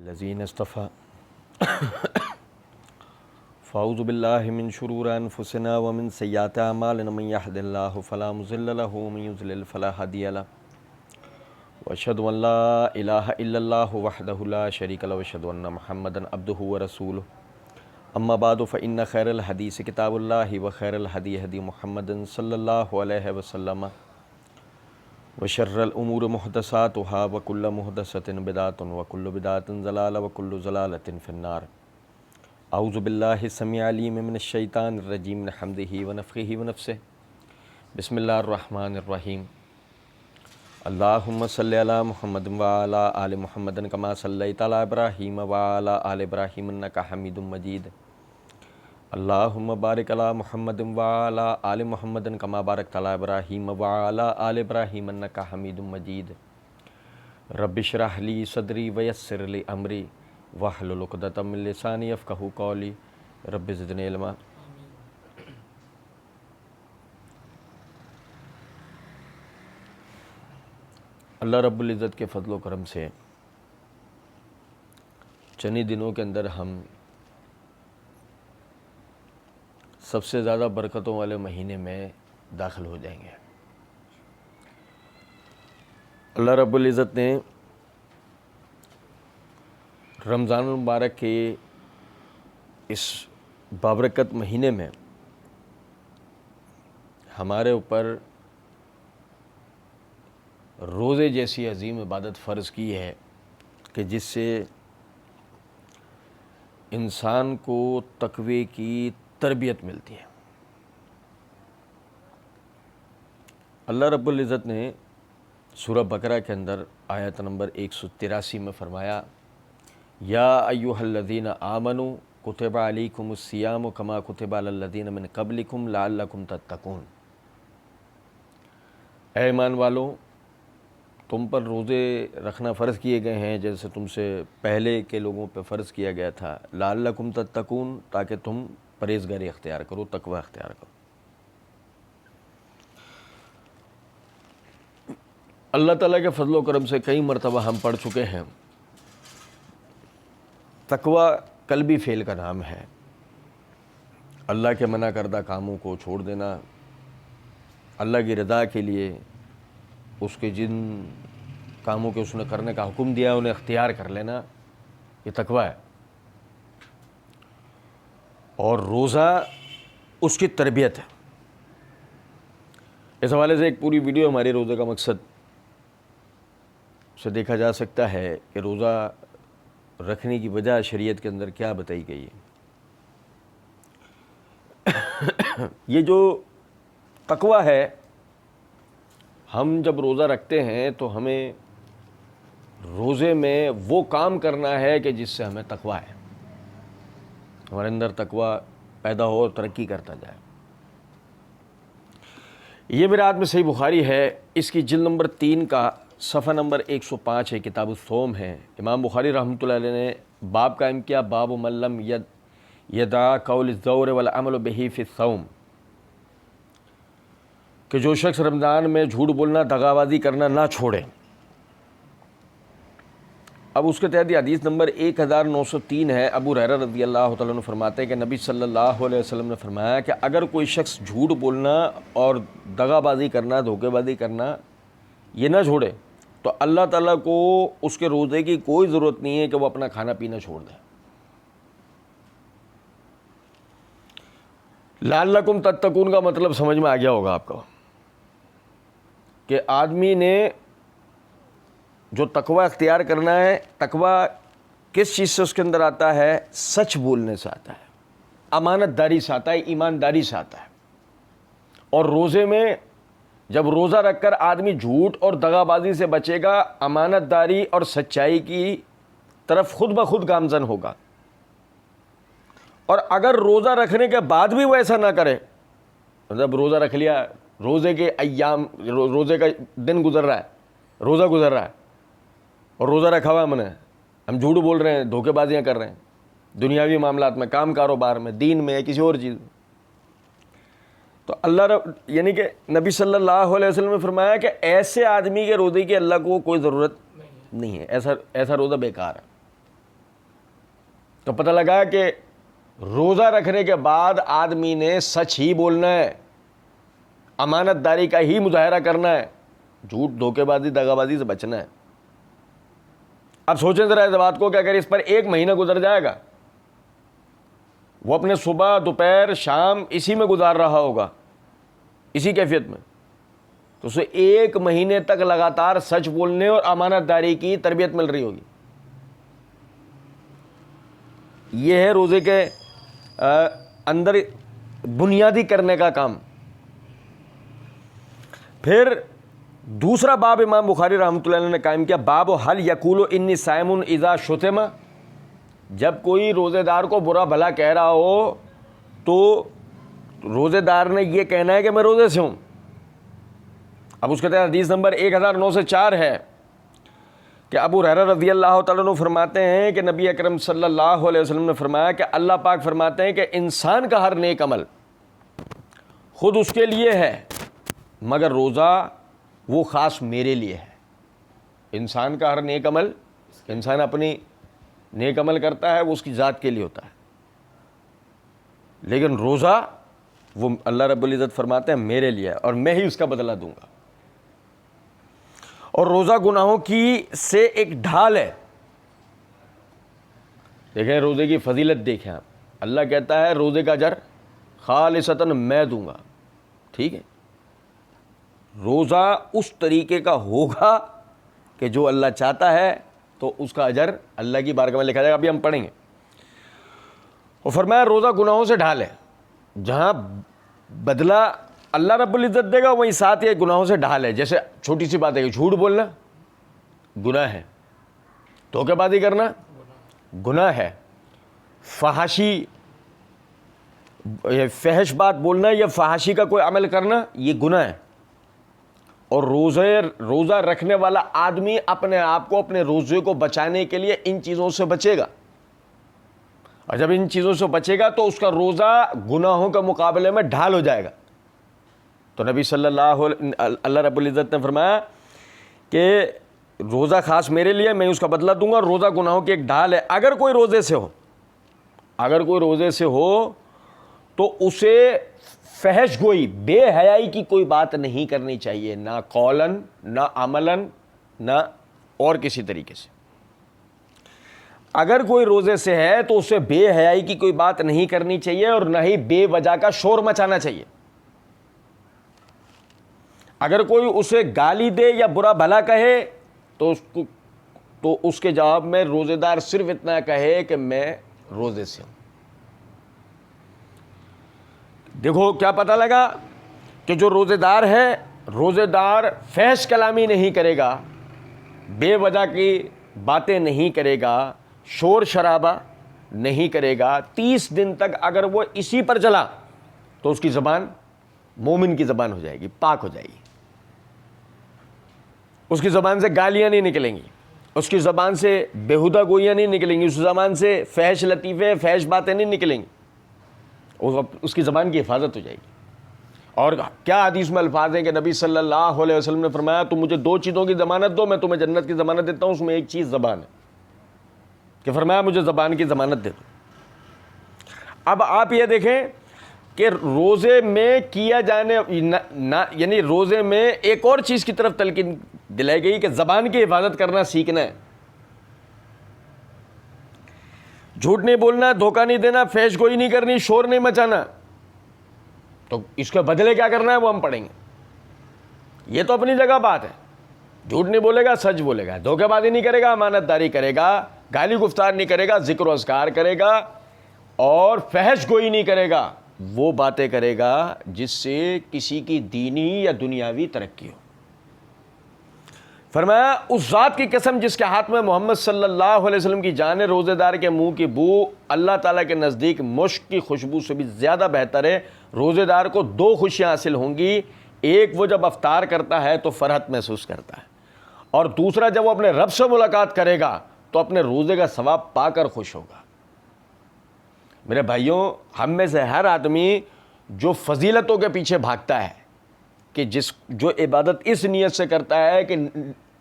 الذین اصطفى فاعوذ باللہ من شرور انفسنا ومن سیئات اعمالنا من یهد اللہ فلا مضل له ومن یضلل فلا هادی له واشهد ان لا الہ الا اللہ وحدہ لا شریک له واشهد ان محمدا عبدہ ورسولہ اما بعد فان خیر الحدیث کتاب اللہ وخیر الہدی ہدی محمد صلی اللہ علیہ وسلم وشر الامور محدثاتها وكل محدثة بدعة وكل بدعة ضلالة وكل ضلالة في النار اعوذ باللہ السمیع العلیم من الشیطان الرجیم من حمدہ ونفخہ ونفثہ بسم اللہ الرحمن الرحیم اللہم صلی علی محمد وعلی آل محمد کما صلیت علی ابراہیم وعلی آل ابراہیم انک حمید مجید اللہم بارک علی محمد وعلی آل محمد کما بارکت علی ابراہیم وعلی آل ابراہیم انک حمید مجید رب اشرح لی صدری ویسر لی امری واحلل عقدۃ من لسانی یفقہوا قولی رب زدنی علما۔ اللہ رب العزت کے فضل و کرم سے چند دنوں کے اندر ہم سب سے زیادہ برکتوں والے مہینے میں داخل ہو جائیں گے۔ اللہ رب العزت نے رمضان المبارک کے اس بابرکت مہینے میں ہمارے اوپر روزے جیسی عظیم عبادت فرض کی ہے کہ جس سے انسان کو تقوی کی تربیت ملتی ہے۔ اللہ رب العزت نے سورہ بقرہ کے اندر آیت نمبر 183 میں فرمایا یا ایھا الذین آمنوا کتب علیکم الصیام کما کتب علی الذین من قبلکم لعلکم تتقون، اے ایمان والو تم پر روزے رکھنا فرض کیے گئے ہیں جیسے تم سے پہلے کے لوگوں پہ فرض کیا گیا تھا، لعلکم تتقون تاکہ تم پرہیزگاری اختیار کرو، تقوی اختیار کرو۔ اللہ تعالیٰ کے فضل و کرم سے کئی مرتبہ ہم پڑھ چکے ہیں تقوی قلبی فعل کا نام ہے، اللہ کے منع کردہ کاموں کو چھوڑ دینا، اللہ کی رضا کے لیے اس کے جن کاموں کے اس نے کرنے کا حکم دیا انہیں اختیار کر لینا، یہ تقوی ہے۔ اور روزہ اس کی تربیت ہے۔ اس حوالے سے ایک پوری ویڈیو ہماری روزے کا مقصد سے دیکھا جا سکتا ہے کہ روزہ رکھنے کی وجہ شریعت کے اندر کیا بتائی گئی ہے۔ یہ جو تقوی ہے، ہم جب روزہ رکھتے ہیں تو ہمیں روزے میں وہ کام کرنا ہے کہ جس سے ہمیں تقوی ہے، ہمارے اندر تقوی پیدا ہو اور ترقی کرتا جائے۔ یہ میرات میں صحیح بخاری ہے، اس کی جلد نمبر 3 کا صفحہ نمبر 105 ہے، کتاب الصوم ہے۔ امام بخاری رحمۃ اللہ علیہ نے باب قائم کیا، باب من لم یدع قول الزور والعمل بہ فی الصوم، کہ جو شخص رمضان میں جھوٹ بولنا، دغا بازی کرنا نہ چھوڑے۔ اب اس کے تحت یہ حدیث نمبر 1903 ہے۔ ابو ہریرہ رضی اللہ تعالیٰ عنہ فرماتے ہیں کہ نبی صلی اللہ علیہ وسلم نے فرمایا کہ اگر کوئی شخص جھوٹ بولنا اور دغا بازی کرنا، دھوکے بازی کرنا یہ نہ چھوڑے تو اللہ تعالیٰ کو اس کے روزے کی کوئی ضرورت نہیں ہے کہ وہ اپنا کھانا پینا چھوڑ دے۔ لعلکم تتقون کا مطلب سمجھ میں آ گیا ہوگا آپ کو کہ آدمی نے جو تقوی اختیار کرنا ہے، تقوی کس چیز سے اس کے اندر آتا ہے؟ سچ بولنے سے آتا ہے، امانت داری سے آتا ہے، ایمانداری سے آتا ہے۔ اور روزے میں جب روزہ رکھ کر آدمی جھوٹ اور دغا بازی سے بچے گا، امانت داری اور سچائی کی طرف خود بخود گامزن ہوگا۔ اور اگر روزہ رکھنے کے بعد بھی وہ ایسا نہ کرے، مطلب روزہ رکھ لیا، روزے کے ایام، روزے کا دن گزر رہا ہے، روزہ گزر رہا ہے اور روزہ رکھا ہوا ہم جھوٹ بول رہے ہیں، دھوکے بازیاں کر رہے ہیں دنیاوی معاملات میں، کام کاروبار میں، دین میں، کسی اور چیز میں، تو اللہ یعنی کہ نبی صلی اللہ علیہ وسلم نے فرمایا کہ ایسے آدمی کے روزے کی اللہ کو کوئی ضرورت نہیں ہے، ایسا روزہ بیکار ہے۔ تو پتہ لگا کہ روزہ رکھنے کے بعد آدمی نے سچ ہی بولنا ہے، امانت داری کا ہی مظاہرہ کرنا ہے، جھوٹ دھوکے بازی دغا بازی سے بچنا ہے۔ اب سوچیں ذرا اس بات کو کہ اگر اس پر 1 مہینہ گزر جائے گا، وہ اپنے صبح دوپہر شام اسی میں گزار رہا ہوگا، اسی کیفیت میں، تو اسے 1 مہینے تک لگاتار سچ بولنے اور امانت داری کی تربیت مل رہی ہوگی۔ یہ ہے روزے کے اندر بنیادی کرنے کا کام۔ پھر دوسرا باب امام بخاری رحمۃ اللہ علیہ نے قائم کیا، باب حل یقول انی صائم اذا شتم، جب کوئی روزے دار کو برا بھلا کہہ رہا ہو تو روزے دار نے یہ کہنا ہے کہ میں روزے سے ہوں۔ اب اس کے تحت حدیث نمبر 1009 ہے کہ ابو ہریرہ رضی اللہ تعالیٰ عنہ فرماتے ہیں کہ نبی اکرم صلی اللہ علیہ وسلم نے فرمایا کہ اللہ پاک فرماتے ہیں کہ انسان کا ہر نیک عمل خود اس کے لیے ہے، مگر روزہ وہ خاص میرے لیے ہے۔ انسان کا ہر نیک عمل، انسان اپنی نیک عمل کرتا ہے وہ اس کی ذات کے لیے ہوتا ہے، لیکن روزہ وہ اللہ رب العزت فرماتے ہیں میرے لیے ہے اور میں ہی اس کا بدلہ دوں گا۔ اور روزہ گناہوں کی سے ایک ڈھال ہے۔ دیکھیں روزے کی فضیلت دیکھیں آپ، اللہ کہتا ہے روزے کا اجر خالصتاً میں دوں گا، ٹھیک ہے، روزہ اس طریقے کا ہوگا کہ جو اللہ چاہتا ہے تو اس کا اجر اللہ کی بارگاہ میں لکھا جائے گا۔ ابھی ہم پڑھیں گے۔ اور فرمایا روزہ گناہوں سے ڈھال ہے، جہاں بدلہ اللہ رب العزت دے گا وہیں ساتھ یہ گناہوں سے ڈھال ہے۔ جیسے چھوٹی سی بات ہے کہ جھوٹ بولنا گناہ ہے، دھوکے بازی کرنا گناہ ہے، فحش بات بولنا یا فحاشی کا کوئی عمل کرنا یہ گناہ ہے۔ اور روزہ رکھنے والا آدمی اپنے آپ کو اپنے روزے کو بچانے کے لیے ان چیزوں سے بچے گا، اور جب ان چیزوں سے بچے گا تو اس کا روزہ گناہوں کے مقابلے میں ڈھال ہو جائے گا۔ تو نبی صلی اللہ رب العزت نے فرمایا کہ روزہ خاص میرے لیے، میں اس کا بدلہ دوں گا، روزہ گناہوں کی ایک ڈھال ہے۔ اگر کوئی روزے سے ہو تو اسے فحش گوئی، بے حیائی کی کوئی بات نہیں کرنی چاہیے، نہ قولاً نہ عملاً نہ اور کسی طریقے سے۔ اگر کوئی روزے سے ہے تو اسے بے حیائی کی کوئی بات نہیں کرنی چاہیے اور نہ ہی بے وجہ کا شور مچانا چاہیے۔ اگر کوئی اسے گالی دے یا برا بھلا کہے تو اس کے جواب میں روزے دار صرف اتنا کہے کہ میں روزے سے ہوں۔ دیکھو کیا پتہ لگا کہ جو روزے دار ہے، روزے دار فحش کلامی نہیں کرے گا، بے وجہ کی باتیں نہیں کرے گا، شور شرابہ نہیں کرے گا۔ 30 دن تک اگر وہ اسی پر چلا تو اس کی زبان مومن کی زبان ہو جائے گی، پاک ہو جائے گی۔ اس کی زبان سے گالیاں نہیں نکلیں گی، اس کی زبان سے بیہودہ گوئیاں نہیں نکلیں گی، اس زبان سے فحش لطیفے فحش باتیں نہیں نکلیں گی، اس کی زبان کی حفاظت ہو جائے گی۔ اور کیا حدیث میں الفاظ ہیں کہ نبی صلی اللہ علیہ وسلم نے فرمایا تم مجھے 2 چیزوں کی ضمانت دو، میں تمہیں جنت کی ضمانت دیتا ہوں، اس میں ایک چیز زبان ہے، کہ فرمایا مجھے زبان کی ضمانت دے دو۔ اب آپ یہ دیکھیں کہ روزے میں کیا جانے یعنی روزے میں ایک اور چیز کی طرف تلقین دلائی گئی کہ زبان کی حفاظت کرنا سیکھنا ہے، جھوٹ نہیں بولنا، دھوکہ نہیں دینا، فحش گوئی نہیں کرنی، شور نہیں مچانا۔ تو اس کے بدلے کیا کرنا ہے وہ ہم پڑھیں گے۔ یہ تو اپنی جگہ بات ہے، جھوٹ نہیں بولے گا، سچ بولے گا، دھوکہ بازی نہیں کرے گا، امانت داری کرے گا، گالی گفتار نہیں کرے گا، ذکر و اذکار کرے گا، اور فحش گوئی نہیں کرے گا، وہ باتیں کرے گا جس سے کسی کی دینی یا دنیاوی ترقی ہو۔ فرمایا اس ذات کی قسم جس کے ہاتھ میں محمد صلی اللہ علیہ وسلم کی جان ہے، روزے دار کے منہ کی بو اللہ تعالیٰ کے نزدیک مشک کی خوشبو سے بھی زیادہ بہتر ہے۔ روزے دار کو 2 خوشیاں حاصل ہوں گی، ایک وہ جب افطار کرتا ہے تو فرحت محسوس کرتا ہے، اور دوسرا جب وہ اپنے رب سے ملاقات کرے گا تو اپنے روزے کا ثواب پا کر خوش ہوگا۔ میرے بھائیوں، ہم میں سے ہر آدمی جو فضیلتوں کے پیچھے بھاگتا ہے، کہ جو عبادت اس نیت سے کرتا ہے کہ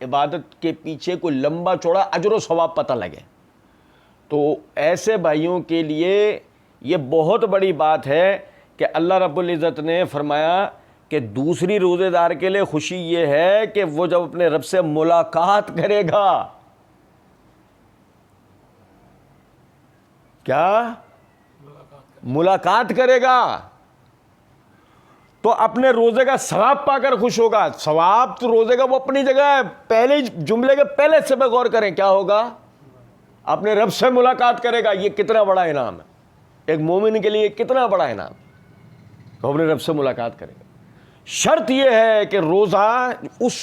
عبادت کے پیچھے کوئی لمبا چوڑا اجر و ثواب پتہ لگے، تو ایسے بھائیوں کے لیے یہ بہت بڑی بات ہے کہ اللہ رب العزت نے فرمایا کہ دوسری روزے دار کے لیے خوشی یہ ہے کہ وہ جب اپنے رب سے ملاقات کرے گا، کیا ملاقات کرے گا، تو اپنے روزے کا ثواب پا کر خوش ہوگا۔ ثواب تو روزے کا وہ اپنی جگہ ہے، پہلے جملے کے پہلے سے پہ غور کریں، کیا ہوگا؟ اپنے رب سے ملاقات کرے گا۔ یہ کتنا بڑا انعام ہے ایک مومن کے لیے، کتنا بڑا انعام، وہ اپنے رب سے ملاقات کرے گا۔ شرط یہ ہے کہ روزہ اس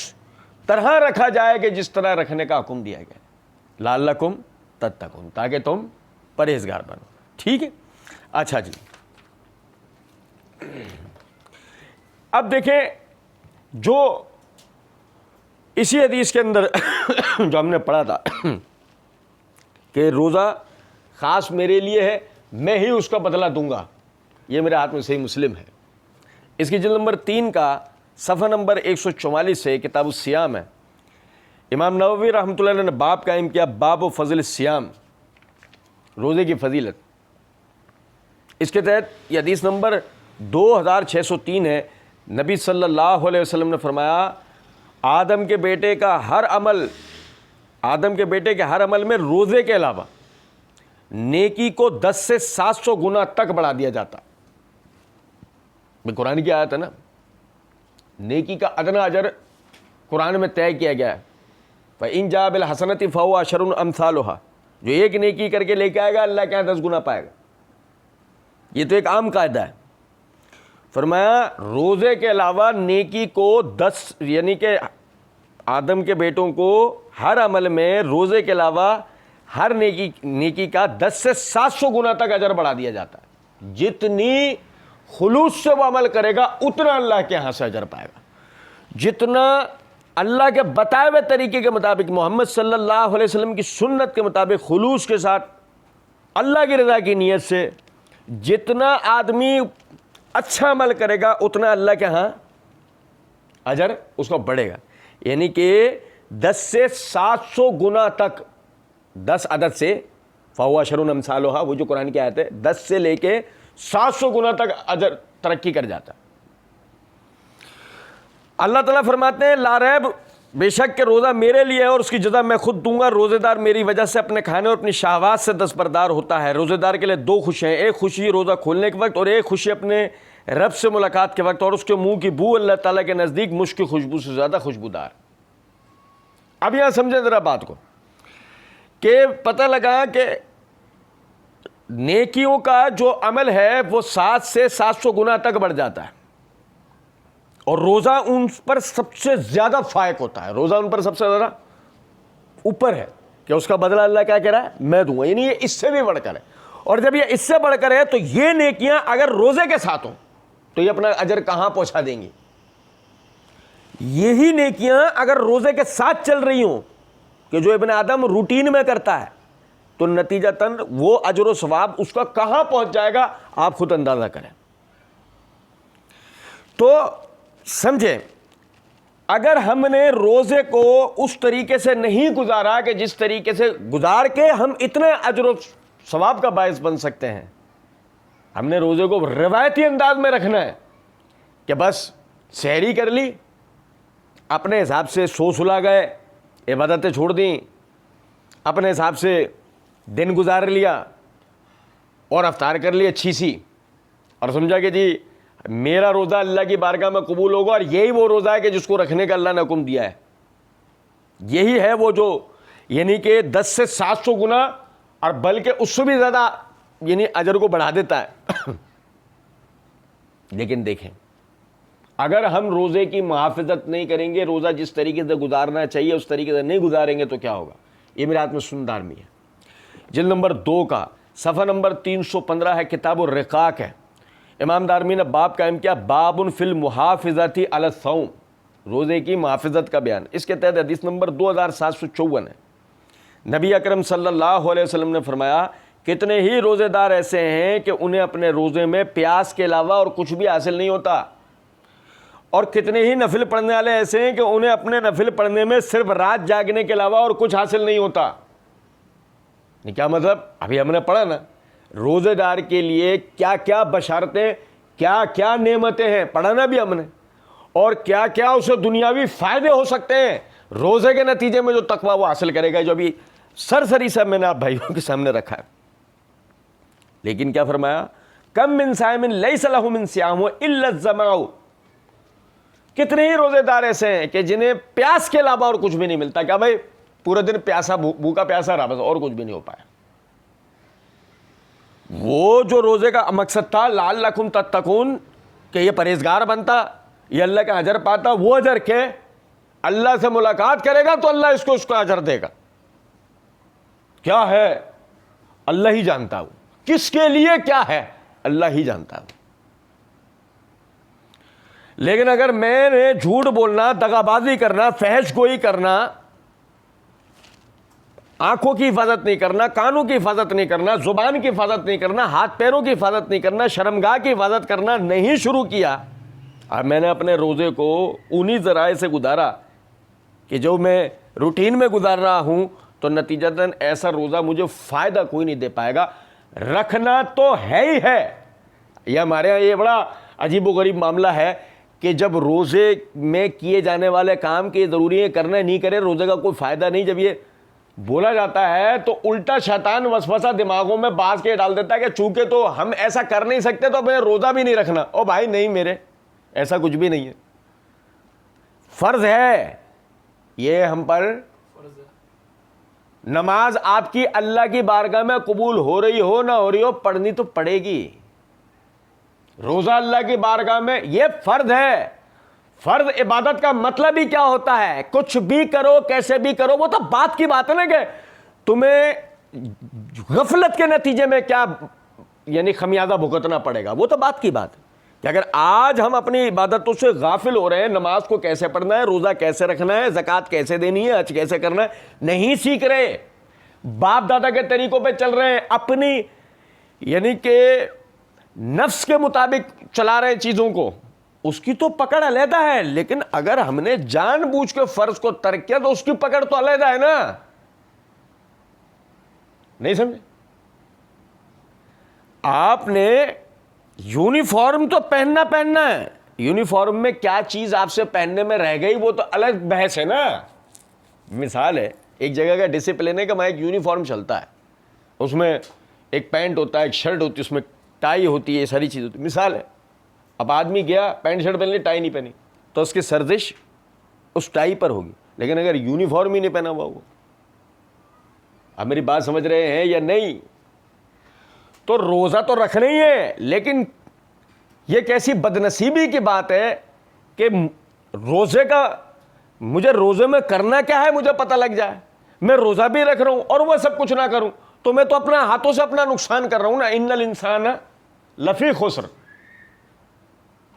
طرح رکھا جائے کہ جس طرح رکھنے کا حکم دیا گیا، لعلکم تتقون، تاکہ تم پرہیزگار بنو۔ ٹھیک ہے، اچھا جی، اب دیکھیں جو اسی حدیث کے اندر جو ہم نے پڑھا تھا کہ روزہ خاص میرے لیے ہے، میں ہی اس کا بدلہ دوں گا، یہ میرے ہاتھ میں صحیح مسلم ہے، اس کی جلد نمبر 3 کا صفحہ نمبر 144 سے کتاب الصیام ہے۔ امام نووی رحمۃ اللہ علیہ نے باب قائم کیا، باب و فضل الصیام، روزے کی فضیلت۔ اس کے تحت یہ حدیث نمبر 2603 ہے۔ نبی صلی اللہ علیہ وسلم نے فرمایا آدم کے بیٹے کے ہر عمل میں روزے کے علاوہ نیکی کو 10 سے 700 گنا تک بڑھا دیا جاتا۔ قرآن کی آیت ہے نا، نیکی کا ادنا اجر قرآن میں طے کیا گیا ہے، فَإِن جَاءَ بِالْحَسَنَةِ فَهُوَ عَشْرُ أَمْثَالُهَا، جو ایک نیکی کر کے لے کے آئے گا اللہ کے یہاں 10 گنا پائے گا۔ یہ تو ایک عام قاعدہ ہے۔ فرمایا روزے کے علاوہ نیکی کو 10، یعنی کہ آدم کے بیٹوں کو ہر عمل میں روزے کے علاوہ ہر نیکی کا 10 سے 700 گنا تک اجر بڑھا دیا جاتا ہے۔ جتنی خلوص سے وہ عمل کرے گا اتنا اللہ کے ہاں سے اجر پائے گا، جتنا اللہ کے بتائے ہوئے طریقے کے مطابق، محمد صلی اللہ علیہ وسلم کی سنت کے مطابق خلوص کے ساتھ اللہ کی رضا کی نیت سے جتنا آدمی اچھا عمل کرے گا اتنا اللہ کے ہاں اجر اس کو بڑھے گا۔ یعنی کہ 10 سے 700 گنا تک، 10 عدد سے فَهُوَ عَشْرُ أَمْثَالُهَا، وہ جو قرآن کی آیت ہے، 10 سے لے کے 700 گنا تک اجر ترقی کر جاتا ہے۔ اللہ تعالیٰ فرماتے ہیں لا ریب، بے شک کہ روزہ میرے لیے ہے اور اس کی جزا میں خود دوں گا۔ روزے دار میری وجہ سے اپنے کھانے اور اپنی شہوات سے دستبردار ہوتا ہے۔ روزے دار کے لیے 2 خوشیاں ہیں، ایک خوشی روزہ کھولنے کے وقت اور ایک خوشی اپنے رب سے ملاقات کے وقت، اور اس کے منہ کی بو اللہ تعالیٰ کے نزدیک مشک کی خوشبو سے زیادہ خوشبودار۔ اب یہاں سمجھیں ذرا بات کو کہ پتہ لگا کہ نیکیوں کا جو عمل ہے وہ 7 سے 700 گنا تک بڑھ جاتا ہے، اور روزہ ان پر سب سے زیادہ فائق ہوتا ہے۔ روزہ ان پر سب سے زیادہ اوپر ہے کہ اس کا بدلہ اللہ کیا کہہ رہا ہے؟ میں دوں گا، یعنی یہ اس سے بھی بڑھ کر ہے۔ اور جب یہ اس سے بڑھ کر ہے تو یہ نیکیاں اگر روزے کے ساتھ ہوں تو یہ اپنا اجر کہاں پہنچا دیں گی؟ یہی نیکیاں اگر روزے کے ساتھ چل رہی ہوں کہ جو ابن آدم روٹین میں کرتا ہے تو نتیجتاً وہ اجر و ثواب اس کا کہاں پہنچ جائے گا آپ خود اندازہ کریں۔ تو سمجھیں، اگر ہم نے روزے کو اس طریقے سے نہیں گزارا کہ جس طریقے سے گزار کے ہم اتنے اجر و ثواب کا باعث بن سکتے ہیں، ہم نے روزے کو روایتی انداز میں رکھنا ہے کہ بس سحری کر لی، اپنے حساب سے سو سلا گئے، عبادتیں چھوڑ دیں، اپنے حساب سے دن گزار لیا اور افطار کر لی اچھی سی، اور سمجھا کہ جی میرا روزہ اللہ کی بارگاہ میں قبول ہوگا، اور یہی وہ روزہ ہے کہ جس کو رکھنے کا اللہ نے حکم دیا ہے۔ یہی ہے وہ جو یعنی کہ 10 سے 700 گنا اور بلکہ اس سے بھی زیادہ یعنی اجر کو بڑھا دیتا ہے۔ لیکن دیکھیں، اگر ہم روزے کی محافظت نہیں کریں گے، روزہ جس طریقے سے گزارنا چاہیے اس طریقے سے نہیں گزاریں گے تو کیا ہوگا؟ یہ میرے ہاتھ میں سندار میں ہے، جلد نمبر 2 کا صفحہ نمبر 315 ہے، کتاب الرقاق ہے۔ امام دارمی نے باب قائم کیا، باب فی المحافظۃ علی الصوم، روزے کی محافظت کا بیان۔ اس کے تحت حدیث نمبر 2754 ہے۔ نبی اکرم صلی اللہ علیہ وسلم نے فرمایا کتنے ہی روزے دار ایسے ہیں کہ انہیں اپنے روزے میں پیاس کے علاوہ اور کچھ بھی حاصل نہیں ہوتا، اور کتنے ہی نفل پڑھنے والے ایسے ہیں کہ انہیں اپنے نفل پڑھنے میں صرف رات جاگنے کے علاوہ اور کچھ حاصل نہیں ہوتا۔ کیا مطلب؟ ابھی ہم نے پڑھا نا روزے دار کے لیے کیا کیا بشارتیں، کیا کیا نعمتیں ہیں، پڑھا نا بھی ہم نے، اور کیا کیا اسے دنیاوی فائدے ہو سکتے ہیں روزے کے نتیجے میں جو تقویٰ وہ حاصل کرے گا، جو ابھی سرسری سے میں نے آپ بھائیوں کے سامنے رکھا ہے۔ لیکن کیا فرمایا؟ کم من صائم لیس لہ من صیام الا الظمأ، کتنے ہی روزے دار ایسے ہیں کہ جنہیں پیاس کے علاوہ اور کچھ بھی نہیں ملتا۔ کیا بھائی؟ پورے دن پیاسا، بھوکا پیاسا رہا بس، اور کچھ بھی نہیں ہو پایا۔ وہ جو روزے کا مقصد تھا لعلکم تتقون، کہ یہ پرہیزگار بنتا، یہ اللہ کا اجر پاتا، وہ اجر کہ اللہ سے ملاقات کرے گا تو اللہ اس کو اجر دے گا۔ کیا ہے اللہ ہی جانتا، وہ کس کے لیے کیا ہے اللہ ہی جانتا ہے۔ لیکن اگر میں نے جھوٹ بولنا، دغا بازی کرنا، فحش گوئی کرنا، آنکھوں کی حفاظت نہیں کرنا، کانوں کی حفاظت نہیں کرنا، زبان کی حفاظت نہیں کرنا، ہاتھ پیروں کی حفاظت نہیں کرنا، شرمگاہ کی حفاظت کرنا نہیں شروع کیا، اور میں نے اپنے روزے کو انہی ذرائع سے گزارا کہ جو میں روٹین میں گزار رہا ہوں، تو نتیجتاً ایسا روزہ مجھے فائدہ کوئی نہیں دے پائے گا۔ رکھنا تو ہے ہی ہے۔ یہ ہمارے یہاں یہ بڑا عجیب و غریب معاملہ ہے کہ جب روزے میں کیے جانے والے کام کے ضروری ہے کرنا، نہیں کرے روزے کا کوئی فائدہ نہیں، جب یہ بولا جاتا ہے تو الٹا شیطان وسوسہ دماغوں میں باز کے ڈال دیتا ہے کہ چونکہ تو ہم ایسا کر نہیں سکتے تو ہمیں روزہ بھی نہیں رکھنا۔ او بھائی نہیں، میرے ایسا کچھ بھی نہیں ہے، فرض ہے یہ ہم پر۔ نماز آپ کی اللہ کی بارگاہ میں قبول ہو رہی ہو نہ ہو رہی ہو، پڑھنی تو پڑے گی۔ روزہ اللہ کی بارگاہ میں یہ فرض ہے۔ فرض عبادت کا مطلب ہی کیا ہوتا ہے؟ کچھ بھی کرو، کیسے بھی کرو، وہ تو بات کی بات ہے نا کہ تمہیں غفلت کے نتیجے میں کیا یعنی خمیازہ بھگتنا پڑے گا، وہ تو بات کی بات ہے کہ اگر آج ہم اپنی عبادتوں سے غافل ہو رہے ہیں، نماز کو کیسے پڑھنا ہے، روزہ کیسے رکھنا ہے، زکوٰۃ کیسے دینی ہے، حج کیسے کرنا ہے، نہیں سیکھ رہے، باپ دادا کے طریقوں پہ چل رہے ہیں، اپنی یعنی کہ نفس کے مطابق چلا رہے ہیں چیزوں کو، اس کی تو پکڑ علیحدہ ہے۔ لیکن اگر ہم نے جان بوجھ کے فرض کو ترک کیا تو اس کی پکڑ تو علیحدہ ہے نا، نہیں سمجھے؟ آپ نے یونیفارم تو پہننا ہے، یونیفارم میں کیا چیز آپ سے پہننے میں رہ گئی وہ تو الگ بحث ہے نا۔ مثال ہے، ایک جگہ کا ڈسپلن ہے کہ وہاں ایک یونیفارم چلتا ہے، اس میں ایک پینٹ ہوتا ہے، ایک شرٹ ہوتی ہے، اس میں ٹائی ہوتی ہے، یہ ساری چیز ہوتی ہے۔ مثال ہے، اب آدمی گیا پینٹ شرٹ پہن لی، ٹائی نہیں پہنی، تو اس کی سرزش اس ٹائی پر ہوگی، لیکن اگر یونیفارم ہی نہیں پہنا ہوا وہ، آپ میری بات سمجھ رہے ہیں یا نہیں؟ تو روزہ تو رکھنا ہی ہے، لیکن یہ کیسی بدنصیبی کی بات ہے کہ روزے کا مجھے روزے میں کرنا کیا ہے مجھے پتہ لگ جائے، میں روزہ بھی رکھ رہا ہوں اور وہ سب کچھ نہ کروں، تو میں تو اپنا ہاتھوں سے اپنا نقصان کر رہا ہوں نا۔ ان الانسان لفی خسر،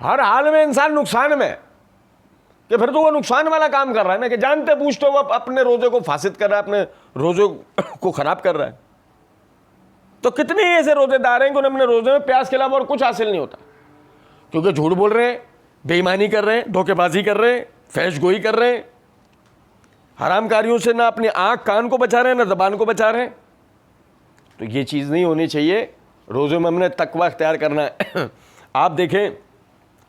ہر حال میں انسان نقصان میں، کہ پھر تو وہ نقصان والا کام کر رہا ہے نا، کہ جانتے پوچھتے وہ اپنے روزے کو فاسد کر رہا ہے، اپنے روزے کو خراب کر رہا ہے۔ تو کتنے ہی ایسے روزے دار ہیں کہ انہیں اپنے روزے میں پیاس کے علاوہ اور کچھ حاصل نہیں ہوتا، کیونکہ جھوٹ بول رہے ہیں، بے ایمانی کر رہے ہیں، دھوکے بازی کر رہے ہیں، فحش گوئی کر رہے ہیں، حرام کاریوں سے نہ اپنی آنکھ کان کو بچا رہے ہیں نہ زبان کو بچا رہے ہیں۔ تو یہ چیز نہیں ہونی چاہیے، روزے میں ہم نے تقویٰ اختیار کرنا ہے۔ آپ دیکھیں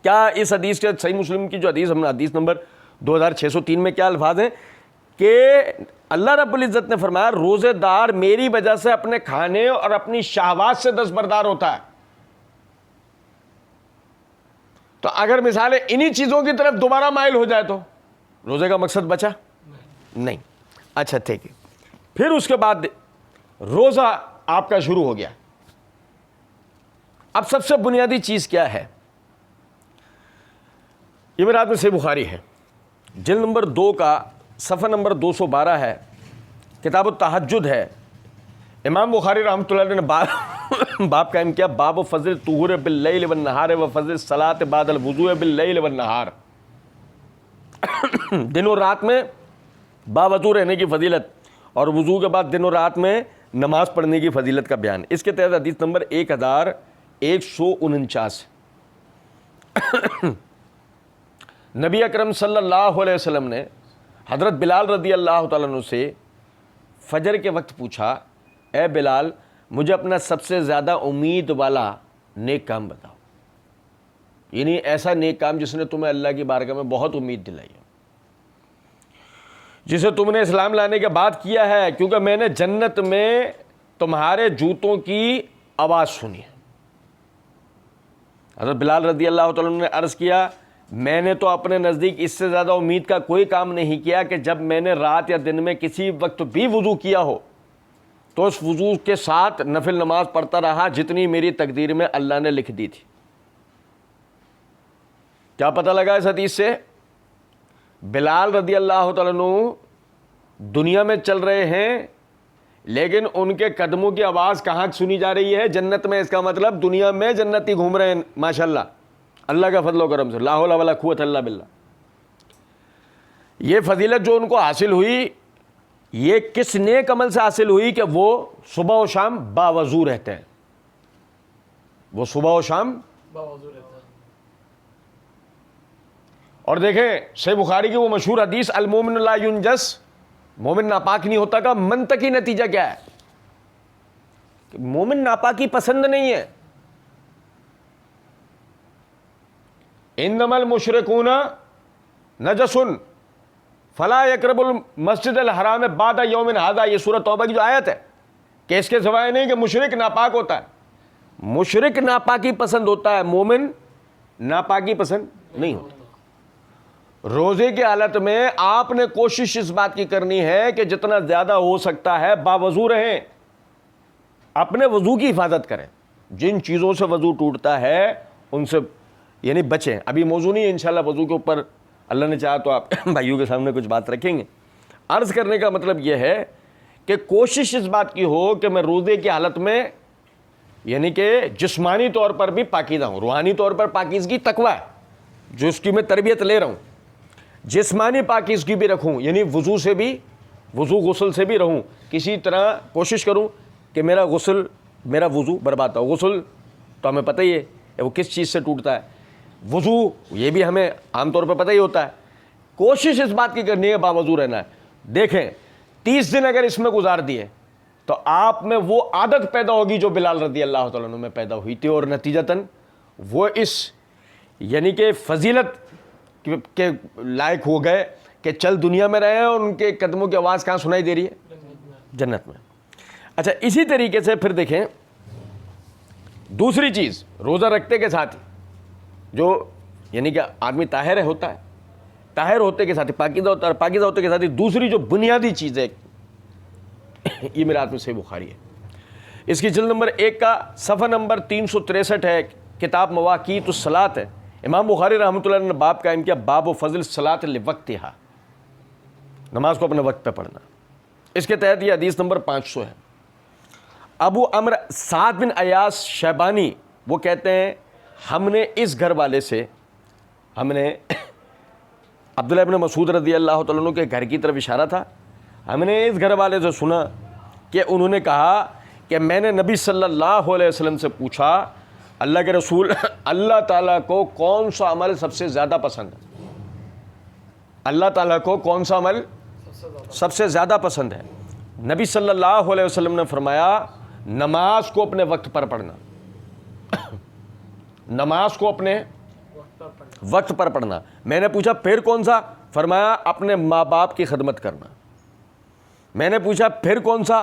کیا اس حدیث کے صحیح مسلم کی جو حدیث ہم نے حدیث نمبر 2603 میں کیا الفاظ ہیں کہ اللہ رب العزت نے فرمایا روزے دار میری وجہ سے اپنے کھانے اور اپنی شہوات سے دستبردار ہوتا ہے۔ تو اگر مثال انہی چیزوں کی طرف دوبارہ مائل ہو جائے تو روزے کا مقصد بچا نہیں۔ اچھا ٹھیک ہے، پھر اس کے بعد روزہ آپ کا شروع ہو گیا۔ اب سب سے بنیادی چیز کیا ہے؟ یہ میرے ہاتھ میں صحیح بخاری ہے، جلد نمبر 2 کا صفحہ نمبر 212 ہے، کتاب التہجد ہے۔ امام بخاری رحمۃ اللہ علیہ نے باب قائم کیا، باب فضل الطہور باللیل والنہار و فضل الصلاۃ بعد الوضوء باللیل والنہار، دن اور رات میں باوضو رہنے کی فضیلت اور وضو کے بعد دن اور رات میں نماز پڑھنے کی فضیلت کا بیان۔ اس کے تحت حدیث نمبر 1149، نبی اکرم صلی اللہ علیہ وسلم نے حضرت بلال رضی اللہ تعالیٰ عنہ سے فجر کے وقت پوچھا اے بلال مجھے اپنا سب سے زیادہ امید والا نیک کام بتاؤ، یعنی ایسا نیک کام جس نے تمہیں اللہ کی بارگاہ میں بہت امید دلائی ہے، جسے تم نے اسلام لانے کے بعد کیا ہے، کیونکہ میں نے جنت میں تمہارے جوتوں کی آواز سنی ہے۔ حضرت بلال رضی اللہ تعالیٰ عنہ نے عرض کیا میں نے تو اپنے نزدیک اس سے زیادہ امید کا کوئی کام نہیں کیا کہ جب میں نے رات یا دن میں کسی وقت بھی وضو کیا ہو تو اس وضو کے ساتھ نفل نماز پڑھتا رہا جتنی میری تقدیر میں اللہ نے لکھ دی تھی۔ کیا پتہ لگا اس حدیث سے؟ بلال رضی اللہ تعالیٰ عنہ دنیا میں چل رہے ہیں لیکن ان کے قدموں کی آواز کہاں سنی جا رہی ہے؟ جنت میں۔ اس کا مطلب دنیا میں جنتی گھوم رہے ہیں ماشاءاللہ، اللہ کا فضل و کرم سے، لا حول ولا قوت الا باللہ۔ یہ فضیلت جو ان کو حاصل ہوئی یہ کس نیک عمل سے حاصل ہوئی کہ وہ صبح و شام باوضو رہتے ہیں، وہ صبح و شام باوضو رہتے ہیں۔ اور دیکھیں صحیح بخاری کی وہ مشہور حدیث المومن لا ینجس، مومن ناپاک نہیں ہوتا کا منطقی نتیجہ کیا ہے؟ کہ مومن ناپاکی پسند نہیں ہے۔ انما المشرکون نجس فلا یقرب المسجد الحرام بعد یوم ھذا، یہ سورۃ توبہ کی جو آیت ہے کہ اس کے سوائے نہیں کہ مشرک ناپاک ہوتا ہے، مشرک ناپاکی پسند ہوتا ہے، مومن ناپاکی پسند نہیں ہوتا۔ روزے کی حالت میں آپ نے کوشش اس بات کی کرنی ہے کہ جتنا زیادہ ہو سکتا ہے باوضو رہیں، اپنے وضو کی حفاظت کریں، جن چیزوں سے وضو ٹوٹتا ہے ان سے یعنی بچیں۔ ابھی موضوع نہیں ہے انشاءاللہ وضو کے اوپر، اللہ نے چاہا تو آپ بھائیوں کے سامنے کچھ بات رکھیں گے۔ عرض کرنے کا مطلب یہ ہے کہ کوشش اس بات کی ہو کہ میں روزے کی حالت میں یعنی کہ جسمانی طور پر بھی پاکیزہ ہوں، روحانی طور پر پاکیزگی تقویٰ ہے جو اس کی میں تربیت لے رہا ہوں، جسمانی پاکیزگی بھی رکھوں، یعنی وضو سے بھی، وضو غسل سے بھی رہوں، کسی طرح کوشش کروں کہ میرا وضو برباد نہ ہو۔ غسل تو ہمیں پتہ ہی ہے وہ کس چیز سے ٹوٹتا ہے، وضو یہ بھی ہمیں عام طور پہ پتہ ہی ہوتا ہے۔ کوشش اس بات کی کرنی ہے باوضو رہنا ہے۔ دیکھیں 30 دن اگر اس میں گزار دیے تو آپ میں وہ عادت پیدا ہوگی جو بلال رضی اللہ تعالیٰ عنہ میں پیدا ہوئی تھی، اور نتیجتاً وہ اس یعنی کہ فضیلت کے لائق ہو گئے کہ چل دنیا میں رہے ہیں اور ان کے قدموں کی آواز کہاں سنائی دے رہی ہے؟ جنت میں۔ اچھا اسی طریقے سے پھر دیکھیں دوسری چیز روزہ رکھتے کے ساتھ جو یعنی کہ آدمی طاہر ہوتا ہے، طاہر ہوتے کے ساتھ پاکیزہ ہوتا ہے، پاکیزہ ہوتے کے ساتھ دوسری جو بنیادی چیز ہے یہ میرے ہاتھ میں صحیح بخاری ہے، اس کی جلد نمبر 1 کا صفحہ نمبر 363 ہے، کتاب مواقیت الصلاۃ ہے۔ امام بخاری رحمۃ اللہ نے باب قائم کیا باب و فضل الصلاۃ لوقتہا، نماز کو اپنے وقت پہ پڑھنا۔ اس کے تحت یہ حدیث نمبر 500 ہے۔ ابو عمرو سعد بن ایاس شیبانی وہ کہتے ہیں ہم نے اس گھر والے سے، ہم نے عبداللہ ابن مسعود رضی اللہ تعالیٰ عنہ کے گھر کی طرف اشارہ تھا، ہم نے اس گھر والے سے سنا کہ انہوں نے کہا کہ میں نے نبی صلی اللہ علیہ وسلم سے پوچھا اللہ کے رسول اللہ تعالیٰ کو کون سا عمل سب سے زیادہ پسند ہے؟ اللہ تعالیٰ کو کون سا عمل سب سے زیادہ پسند ہے؟ نبی صلی اللہ علیہ وسلم نے فرمایا نماز کو اپنے وقت پر پڑھنا، نماز کو اپنے وقت پر پڑھنا۔ میں نے پوچھا پھر کون سا؟ فرمایا اپنے ماں باپ کی خدمت کرنا۔ میں نے پوچھا پھر کون سا؟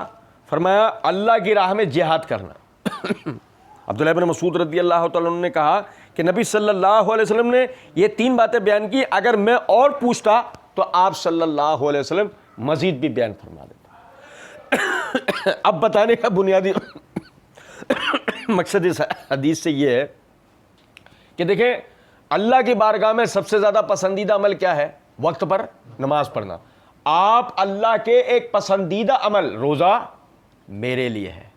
فرمایا اللہ کی راہ میں جہاد کرنا۔ عبداللہ بن مسعود رضی اللہ تعالیٰ عنہ نے کہا کہ نبی صلی اللہ علیہ وسلم نے یہ 3 باتیں بیان کی، اگر میں اور پوچھتا تو آپ صلی اللہ علیہ وسلم مزید بھی بیان فرما دیتا۔ اب بتانے کا بنیادی مقصد اس حدیث سے یہ ہے کہ دیکھیں اللہ کی بارگاہ میں سب سے زیادہ پسندیدہ عمل کیا ہے؟ وقت پر نماز پڑھنا۔ آپ اللہ کے ایک پسندیدہ عمل روزہ میرے لیے ہے،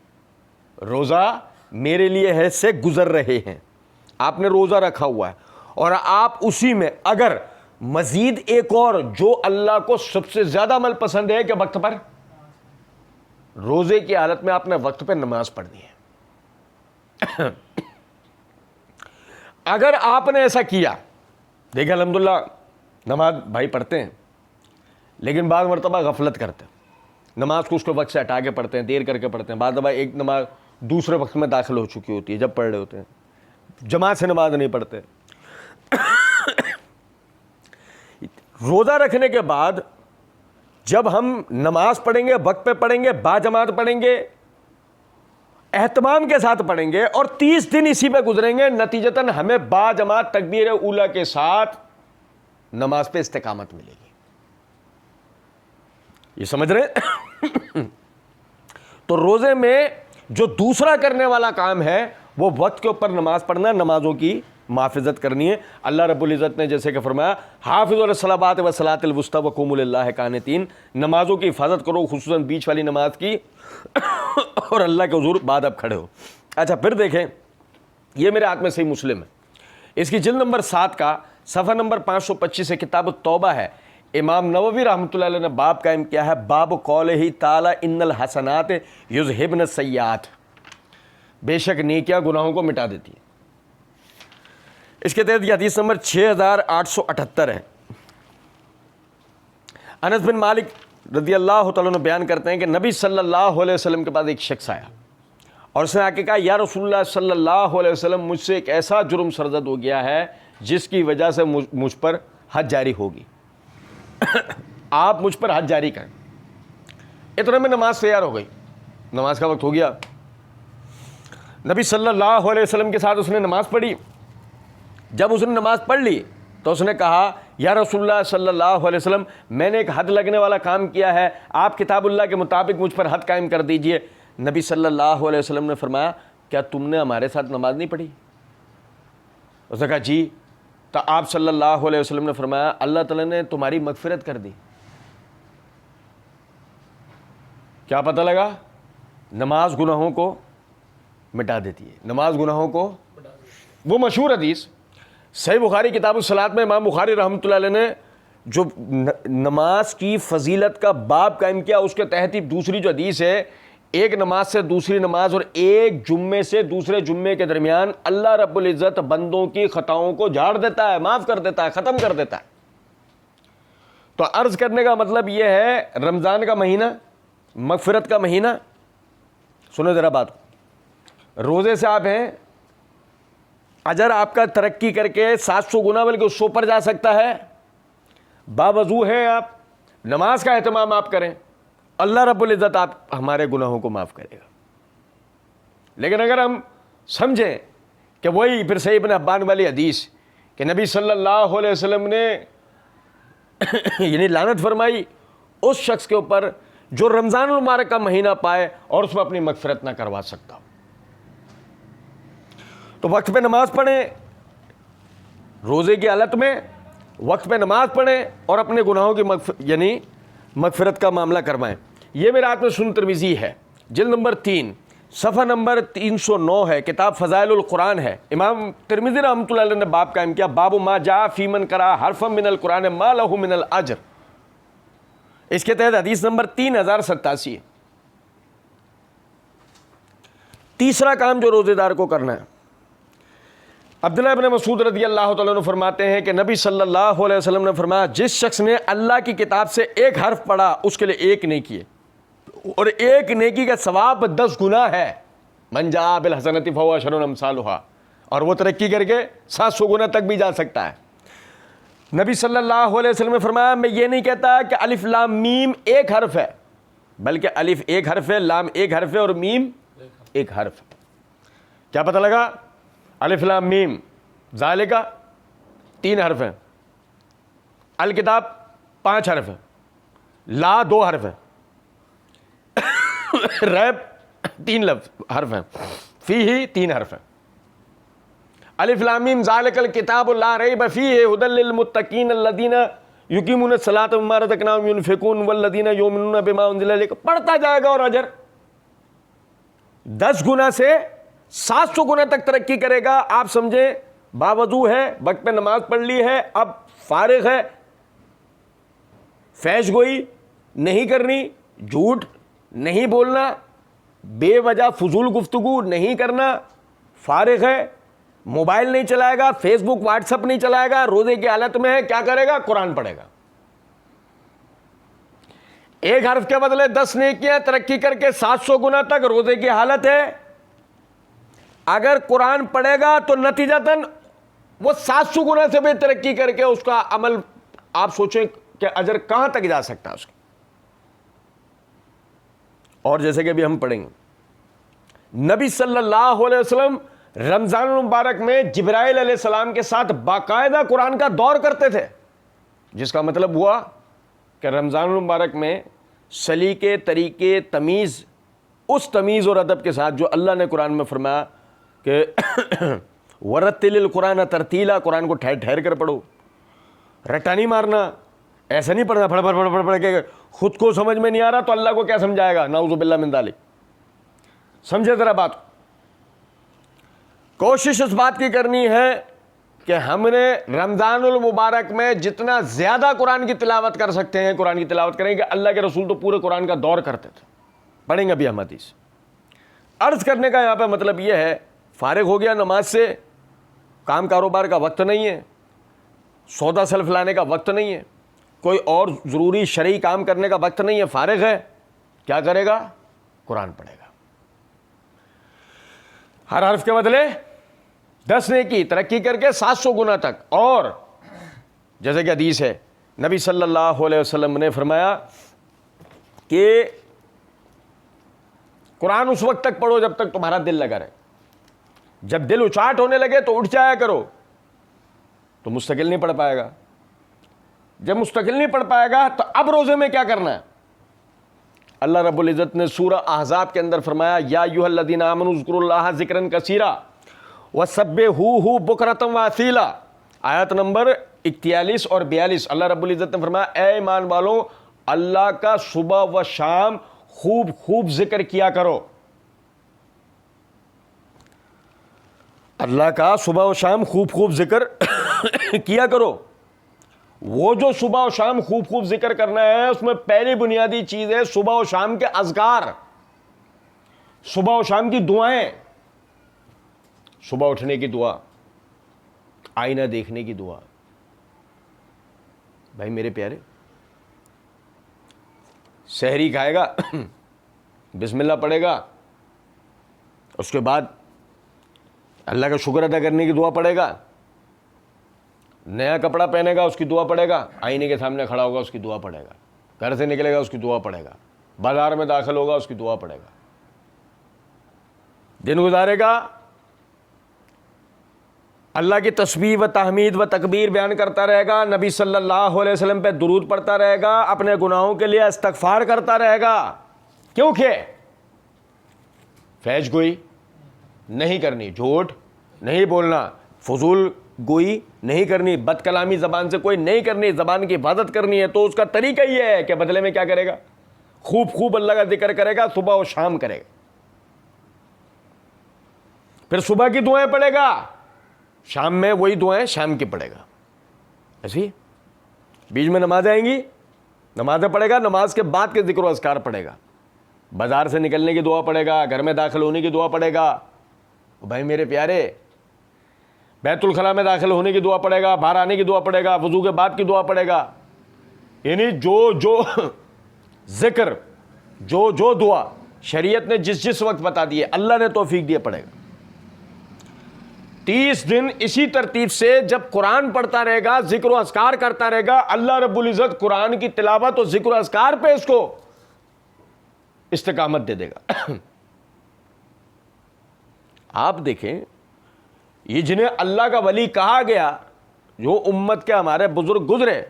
روزہ میرے لیے ہے سے گزر رہے ہیں، آپ نے روزہ رکھا ہوا ہے، اور آپ اسی میں اگر مزید ایک اور جو اللہ کو سب سے زیادہ عمل پسند ہے کہ وقت پر، روزے کی حالت میں آپ نے وقت پہ نماز پڑھنی ہے۔ اگر آپ نے ایسا کیا، دیکھیں الحمدللہ نماز بھائی پڑھتے ہیں لیکن بعض مرتبہ غفلت کرتے ہیں، نماز کو اس کے وقت سے ہٹا کے پڑھتے ہیں، دیر کر کے پڑھتے ہیں، بعض دفعہ ایک نماز دوسرے وقت میں داخل ہو چکی ہوتی ہے جب پڑھ رہے ہوتے ہیں، جماعت سے نماز نہیں پڑھتے۔ روزہ رکھنے کے بعد جب ہم نماز پڑھیں گے، وقت پہ پڑھیں گے، با جماعت پڑھیں گے، اہتمام کے ساتھ پڑھیں گے، اور 30 دن اسی پہ گزریں گے، نتیجتاً ہمیں با جماعت تکبیر اولیٰ کے ساتھ نماز پہ استقامت ملے گی۔ یہ سمجھ رہے؟ تو روزے میں جو دوسرا کرنے والا کام ہے وہ وقت کے اوپر نماز پڑھنا، نمازوں کی محافظت کرنی ہے۔ اللہ رب العزت نے جیسے کہ فرمایا حافظوا علی الصلوات والصلاۃ الوسطی وقوموا للہ قانتین، نمازوں کی حفاظت کرو، خصوصاً بیچ والی نماز کی، اور اللہ کے حضور بعد اب کھڑے ہو۔ اچھا پھر دیکھیں، یہ میرے ہاتھ میں صحیح مسلم ہے، اس کی جلد نمبر 7 کا صفحہ نمبر 525 سے کتاب التوبہ ہے۔ امام نووی رحمۃ اللہ علیہ نے باب قائم کیا ہے، باب قولہ تعالی ان الحسنات یذہبن السیئات، بے شک نیکیاں گناہوں کو مٹا دیتی ہیں۔ اس کے تحت یہ حدیث نمبر 6878 ہے۔ انس بن مالک رضی اللہ تعالیٰ عنہ بیان کرتے ہیں کہ نبی صلی اللہ علیہ وسلم کے پاس ایک شخص آیا اور اس نے آ کے کہا یا رسول اللہ صلی اللہ علیہ وسلم، مجھ سے ایک ایسا جرم سرزد ہو گیا ہے جس کی وجہ سے مجھ پر حد جاری ہوگی، آپ مجھ پر حد جاری کریں۔ اتنے میں نماز تیار ہو گئی، نماز کا وقت ہو گیا، نبی صلی اللہ علیہ وسلم کے ساتھ اس نے نماز پڑھی۔ جب اس نے نماز پڑھ لی تو اس نے کہا یا رسول اللہ صلی اللہ علیہ وسلم، میں نے ایک حد لگنے والا کام کیا ہے، آپ کتاب اللہ کے مطابق مجھ پر حد قائم کر دیجئے۔ نبی صلی اللہ علیہ وسلم نے فرمایا کیا تم نے ہمارے ساتھ نماز نہیں پڑھی؟ اس نے کہا جی۔ تو آپ صلی اللہ علیہ وسلم نے فرمایا اللہ تعالیٰ نے تمہاری مغفرت کر دی۔ کیا پتہ لگا؟ نماز گناہوں کو مٹا دیتی ہے، نماز گناہوں کو۔ وہ مشہور حدیث صحیح بخاری کتاب الصلاۃ میں امام بخاری رحمۃ اللہ علیہ نے جو نماز کی فضیلت کا باب قائم کیا، اس کے تحت ہی دوسری جو حدیث ہے، ایک نماز سے دوسری نماز اور ایک جمعے سے دوسرے جمعے کے درمیان اللہ رب العزت بندوں کی خطاؤں کو جھاڑ دیتا ہے، معاف کر دیتا ہے، ختم کر دیتا ہے۔ تو عرض کرنے کا مطلب یہ ہے رمضان کا مہینہ، مغفرت کا مہینہ، سنو ذرا بات، روزے سے آپ ہیں، اجر آپ کا ترقی کر کے 700 گنا بلکہ 100 پر جا سکتا ہے۔ باوضو ہیں آپ، نماز کا اہتمام آپ کریں، اللہ رب العزت آپ ہمارے گناہوں کو معاف کرے گا۔ لیکن اگر ہم سمجھیں کہ وہی پھر صحیح ابن حبان والی حدیث کہ نبی صلی اللہ علیہ وسلم نے یعنی لعنت فرمائی اس شخص کے اوپر جو رمضان المبارک کا مہینہ پائے اور اس میں اپنی مغفرت نہ کروا سکتا ہو، تو وقت پہ نماز پڑھیں، روزے کی حالت میں وقت پہ نماز پڑھیں اور اپنے گناہوں کی یعنی مغفرت کا معاملہ کروائیں۔ یہ میرے ہاتھ میں سنن ترمذی ہے، جلد نمبر 3 صفحہ نمبر 309 ہے، کتاب فضائل القرآن ہے۔ امام ترمذی رحمۃ اللہ علیہ نے باب قائم کیا، باب ما جاء فی من قرأ حرفا من القرآن ما له من الاجر، اس کے تحت حدیث نمبر 3087 ہے۔ تیسرا کام جو روزے دار کو کرنا ہے، عبداللہ ابن مسعود رضی اللہ تعالیٰ عنہ فرماتے ہیں کہ نبی صلی اللہ علیہ وسلم نے فرمایا جس شخص نے اللہ کی کتاب سے ایک حرف پڑھا اس کے لیے ایک نیکی ہے، اور ایک نیکی کا ثواب 10 گنا ہے۔ من جاء بالحسنۃ فہو عشر امثالھا، اور وہ ترقی کر کے 700 گنا تک بھی جا سکتا ہے۔ نبی صلی اللہ علیہ وسلم نے فرمایا میں یہ نہیں کہتا کہ الف لام میم ایک حرف ہے، بلکہ الف ایک حرف ہے، لام ایک حرف ہے اور میم ایک حرف ہے۔ کیا پتہ لگا؟ الف لام میم ذالکا 3 حرف ہیں، الکتاب 5 حرف ہیں، لا 2 حرف ہیں، ریب 3 حرف ہیں، فیہ 3 حرف ہیں۔ الف لام میم ذالک الکتاب لا ریب فیہ ھدی للمتقین الذین یقیمون الصلاۃ ومما رزقناہم ینفقون والذین یؤمنون بما انزل الیک، پڑھتا جائے گا اور اجر 10 گنا سے 700 گنا تک ترقی کرے گا۔ آپ سمجھیں باوضو ہے، وقت پہ نماز پڑھ لی ہے، اب فارغ ہے، فحش گوئی نہیں کرنی، جھوٹ نہیں بولنا، بے وجہ فضول گفتگو نہیں کرنا، فارغ ہے، موبائل نہیں چلائے گا، فیس بک واٹس ایپ نہیں چلائے گا، روزے کی حالت میں ہے، کیا کرے گا؟ قرآن پڑھے گا۔ ایک حرف کے بدلے 10 نیکیاں، ترقی کر کے 700 گنا تک روزے کی حالت ہے. اگر قرآن پڑھے گا تو نتیجتاً وہ 700 گنا سے بھی ترقی کر کے اس کا عمل، آپ سوچیں کہ اجر کہاں تک جا سکتا ہے اس کا. اور جیسے کہ ابھی ہم پڑھیں گے، نبی صلی اللہ علیہ وسلم رمضان المبارک میں جبرائیل علیہ السلام کے ساتھ باقاعدہ قرآن کا دور کرتے تھے، جس کا مطلب ہوا کہ رمضان المبارک میں سلیقے، طریقے، تمیز، اس تمیز اور ادب کے ساتھ جو اللہ نے قرآن میں فرمایا کہ ورتل القرآن ترتیلا، قرآن کو ٹھہر ٹھہر کر پڑھو، رٹا نہیں مارنا، ایسا نہیں پڑھنا پڑھ کے خود کو سمجھ میں نہیں آ رہا تو اللہ کو کیا سمجھائے گا، نعوذ باللہ من ذالک. سمجھے ذرا بات. کوشش اس بات کی کرنی ہے کہ ہم نے رمضان المبارک میں جتنا زیادہ قرآن کی تلاوت کر سکتے ہیں قرآن کی تلاوت کریں گے. اللہ کے رسول تو پورے قرآن کا دور کرتے تھے. پڑھیں گے ابھی ہم حدیث. عرض کرنے کا یہاں پہ مطلب یہ ہے، فارغ ہو گیا نماز سے، کام کاروبار کا وقت نہیں ہے، سودا سلف لانے کا وقت نہیں ہے، کوئی اور ضروری شرعی کام کرنے کا وقت نہیں ہے، فارغ ہے، کیا کرے گا؟ قرآن پڑھے گا. ہر حرف کے بدلے 10 نیکی، ترقی کر کے 700 گنا تک. اور جیسے کہ حدیث ہے، نبی صلی اللہ علیہ وسلم نے فرمایا کہ قرآن اس وقت تک پڑھو جب تک تمہارا دل لگا رہے. جب دل اچاٹ ہونے لگے تو اٹھ جایا کرو، تو مستقل نہیں پڑھ پائے گا. جب مستقل نہیں پڑھ پائے گا تو اب روزے میں کیا کرنا ہے؟ اللہ رب العزت نے سورہ احزاب کے اندر فرمایا، یا ایھا الذین آمنوا اذکروا اللہ ذکرا کثیرا وسبحوہ بکرۃ واصیلا. آیت نمبر 41 اور 42. اللہ رب العزت نے فرمایا، اے ایمان والو، اللہ کا صبح و شام خوب خوب ذکر کیا کرو. اللہ کا صبح و شام خوب خوب ذکر کیا کرو. وہ جو صبح و شام خوب خوب ذکر کرنا ہے، اس میں پہلی بنیادی چیز ہے صبح و شام کے اذکار، صبح و شام کی دعائیں. صبح اٹھنے کی دعا، آئینہ دیکھنے کی دعا. بھائی میرے پیارے، سحری کھائے گا بسم اللہ پڑھے گا، اس کے بعد اللہ کا شکر ادا کرنے کی دعا پڑھے گا، نیا کپڑا پہنے گا اس کی دعا پڑھے گا، آئینے کے سامنے کھڑا ہوگا اس کی دعا پڑھے گا، گھر سے نکلے گا اس کی دعا پڑھے گا، بازار میں داخل ہوگا اس کی دعا پڑھے گا، دن گزارے گا اللہ کی تسبیح و تحمید و تکبیر بیان کرتا رہے گا، نبی صلی اللہ علیہ وسلم پہ درود پڑھتا رہے گا، اپنے گناہوں کے لیے استغفار کرتا رہے گا. کیونکہ فحش گوئی نہیں کرنی، جھوٹ نہیں بولنا، فضول گوئی نہیں کرنی، بد کلامی زبان سے کوئی نہیں کرنی، زبان کی حفاظت کرنی ہے. تو اس کا طریقہ یہ ہے کہ بدلے میں کیا کرے گا؟ خوب خوب اللہ کا ذکر کرے گا، صبح و شام کرے گا. پھر صبح کی دعائیں پڑھے گا، شام میں وہی دعائیں شام کی پڑھے گا. ایسی بیچ میں نماز آئیں گی، نمازیں پڑھے گا، نماز کے بعد کے ذکر و اذکار پڑھے گا، بازار سے نکلنے کی دعا پڑھے گا، گھر میں داخل ہونے کی دعا پڑھے گا. بھائی میرے پیارے، بیت الخلاء میں داخل ہونے کی دعا پڑھے گا، باہر آنے کی دعا پڑھے گا، وضو کے بعد کی دعا پڑھے گا. یعنی جو ذکر، جو دعا شریعت نے جس وقت بتا دی ہے، اللہ نے توفیق دی، پڑھے گا. 30 دن اسی ترتیب سے جب قرآن پڑھتا رہے گا، ذکر و اذکار کرتا رہے گا، اللہ رب العزت قرآن کی تلاوت اور ذکر و اذکار پہ اس کو استقامت دے دے گا. آپ دیکھیں، یہ جنہیں اللہ کا ولی کہا گیا، جو امت کے ہمارے بزرگ گزرے،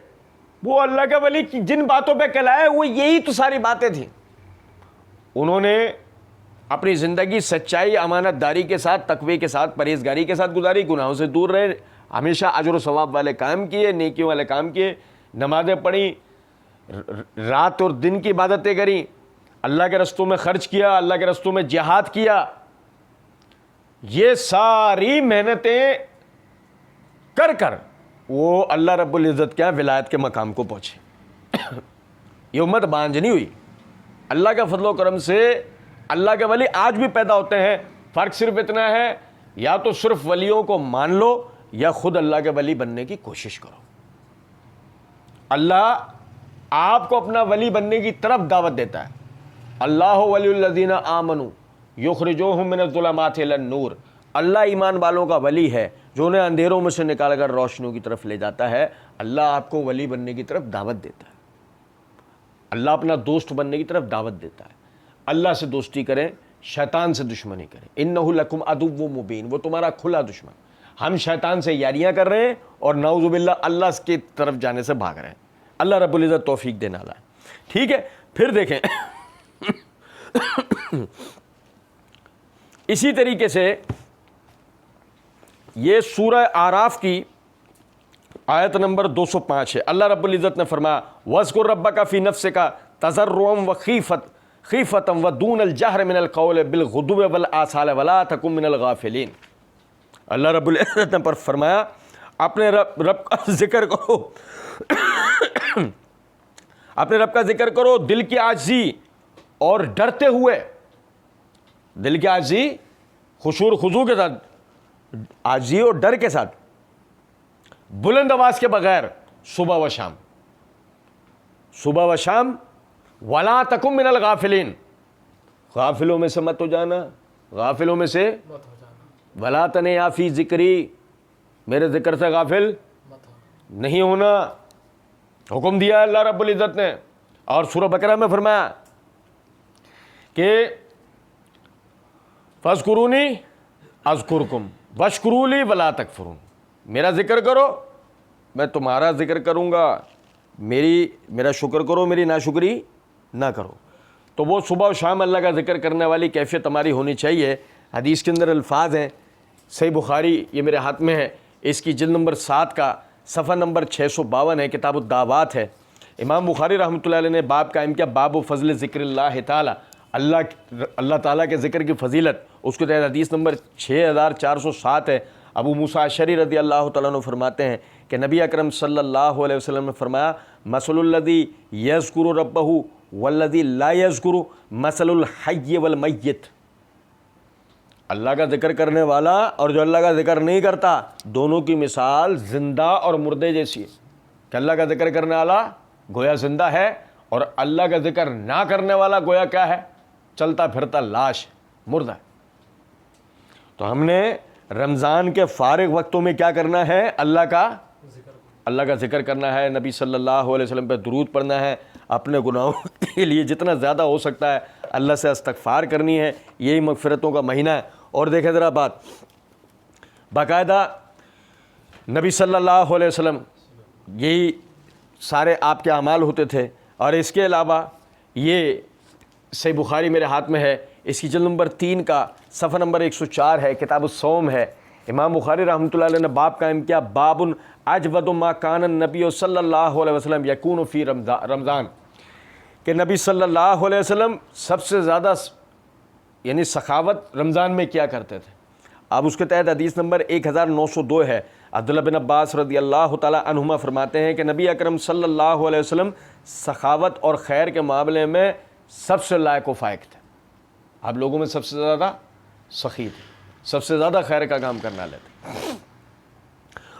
وہ اللہ کا ولی جن باتوں پہ کہلائے وہ یہی تو ساری باتیں تھیں. انہوں نے اپنی زندگی سچائی، امانت داری کے ساتھ، تقوی کے ساتھ، پرہیزگاری کے ساتھ گزاری، گناہوں سے دور رہے، ہمیشہ اجر و ثواب والے کام کیے، نیکیوں والے کام کیے، نمازیں پڑھیں، رات اور دن کی عبادتیں کریں، اللہ کے رستوں میں خرچ کیا، اللہ کے رستوں میں جہاد کیا. یہ ساری محنتیں کر وہ اللہ رب العزت کے ولایت کے مقام کو پہنچے. یہ امت بانجھ نہیں ہوئی. اللہ کا فضل و کرم سے اللہ کے ولی آج بھی پیدا ہوتے ہیں. فرق صرف اتنا ہے، یا تو صرف ولیوں کو مان لو یا خود اللہ کے ولی بننے کی کوشش کرو. اللہ آپ کو اپنا ولی بننے کی طرف دعوت دیتا ہے. اللہ ولی الذین آمنوا یخرجوہم من الظلمات الی النور. اللہ ایمان والوں کا ولی ہے جو انہیں اندھیروں میں سے نکال کر روشنیوں کی طرف لے جاتا ہے. اللہ آپ کو ولی بننے کی طرف دعوت دیتا ہے. اللہ اپنا دوست بننے کی طرف دعوت دیتا ہے. اللہ سے دوستی کریں, شیطان سے دشمنی کریں. انہ لکم عدو مبین, وہ تمہارا کھلا دشمن. ہم شیطان سے یاریاں کر رہے ہیں اور نعوذ باللہ اللہ کی طرف جانے سے بھاگ رہے ہیں. اللہ رب العزت توفیق دینے والا ہے. ٹھیک ہے, پھر دیکھیں اسی طریقے سے یہ سورہ اعراف کی آیت نمبر 205 ہے. اللہ رب العزت نے فرمایا وَاذْكُرْ رَبَّكَ فِي نَفْسِكَ تَضَرُّعًا وَخِيفَةً وَدُونَ الْجَهْرِ مِنَ الْقَوْلِ بِالْغُدُوِّ وَالْآصَالِ وَلَا تَكُن مِنَ الْغَافِلِينَ. اللہ رب العزت نے فرمایا اپنے رب کا ذکر کرو, اپنے رب کا ذکر کرو دل کی عاجزی اور ڈرتے ہوئے. دل کی عاجزی خشوع خضوع کے ساتھ, عاجزی اور ڈر کے ساتھ, بلند آواز کے بغیر, صبح و شام, صبح و شام. وَلَا تَكُن مِّنَ الْغَافِلِينَ, غافلوں میں سے مت ہو جانا, غافلوں میں سے وَلَا تَنِيَا فِي ذِكْرِي, میرے ذکر سے غافل نہیں ہونا. حکم دیا اللہ رب العزت نے. اور سورہ بقرہ میں فرمایا کہ فَاذْكُرُونِي أَذْكُرْكُمْ وَاشْكُرُوا لِي وَلَا تَكْفُرُونَ. میرا ذکر کرو میں تمہارا ذکر کروں گا, میرا شکر کرو, میری ناشکری نہ کرو. تو وہ صبح و شام اللہ کا ذکر کرنے والی کیفیت ہماری ہونی چاہیے. حدیث کے اندر الفاظ ہیں, صحیح بخاری یہ میرے ہاتھ میں ہے, اس کی جلد نمبر 7 کا صفحہ نمبر 652 ہے, کتاب الدعوات ہے. امام بخاری رحمۃ اللہ علیہ نے باب قائم کیا, باب فضل ذکر اللہ تعالی, اللہ تعالیٰ کے ذکر کی فضیلت. اس کے تحت حدیث نمبر 6407 ہے. ابو موسیٰ اشعری رضی اللہ تعالیٰ عنہ فرماتے ہیں کہ نبی اکرم صلی اللہ علیہ وسلم نے فرمایا مثل الذی یذکر ربہ والذی لا یذکر مثل الحی والمیت. اللہ کا ذکر کرنے والا اور جو اللہ کا ذکر نہیں کرتا, دونوں کی مثال زندہ اور مردے جیسی ہے. کہ اللہ کا ذکر کرنے والا گویا زندہ ہے اور اللہ کا ذکر نہ کرنے والا گویا کیا ہے, چلتا پھرتا لاش, مردہ ہے. تو ہم نے رمضان کے فارغ وقتوں میں کیا کرنا ہے, اللہ کا ذکر کرنا ہے, نبی صلی اللہ علیہ وسلم پہ درود پڑھنا ہے, اپنے گناہوں کے لیے جتنا زیادہ ہو سکتا ہے اللہ سے استغفار کرنی ہے. یہی مغفرتوں کا مہینہ ہے. اور دیکھیں ذرا بات, باقاعدہ نبی صلی اللہ علیہ وسلم یہی سارے آپ کے اعمال ہوتے تھے. اور اس کے علاوہ یہ صحیح بخاری میرے ہاتھ میں ہے, اس کی جلد نمبر 3 کا صفحہ نمبر 104 ہے, کتاب الصوم ہے. امام بخاری رحمۃ اللہ علیہ نے باب قائم کیا باب اجود ما کان النبی صلی اللہ علیہ وسلم یکون فی رمضان, کہ نبی صلی اللہ علیہ وسلم سب سے زیادہ یعنی سخاوت رمضان میں کیا کرتے تھے. اب اس کے تحت حدیث نمبر 1902 ہے. عبداللہ بن عباس رضی اللہ تعالی عنہما فرماتے ہیں کہ نبی اکرم صلی اللہ علیہ وسلم سخاوت اور خیر کے معاملے میں سب سے لائق و فائق تھے. آپ لوگوں میں سب سے زیادہ سخی تھے, سب سے زیادہ خیر کا کام کرنا لیتے.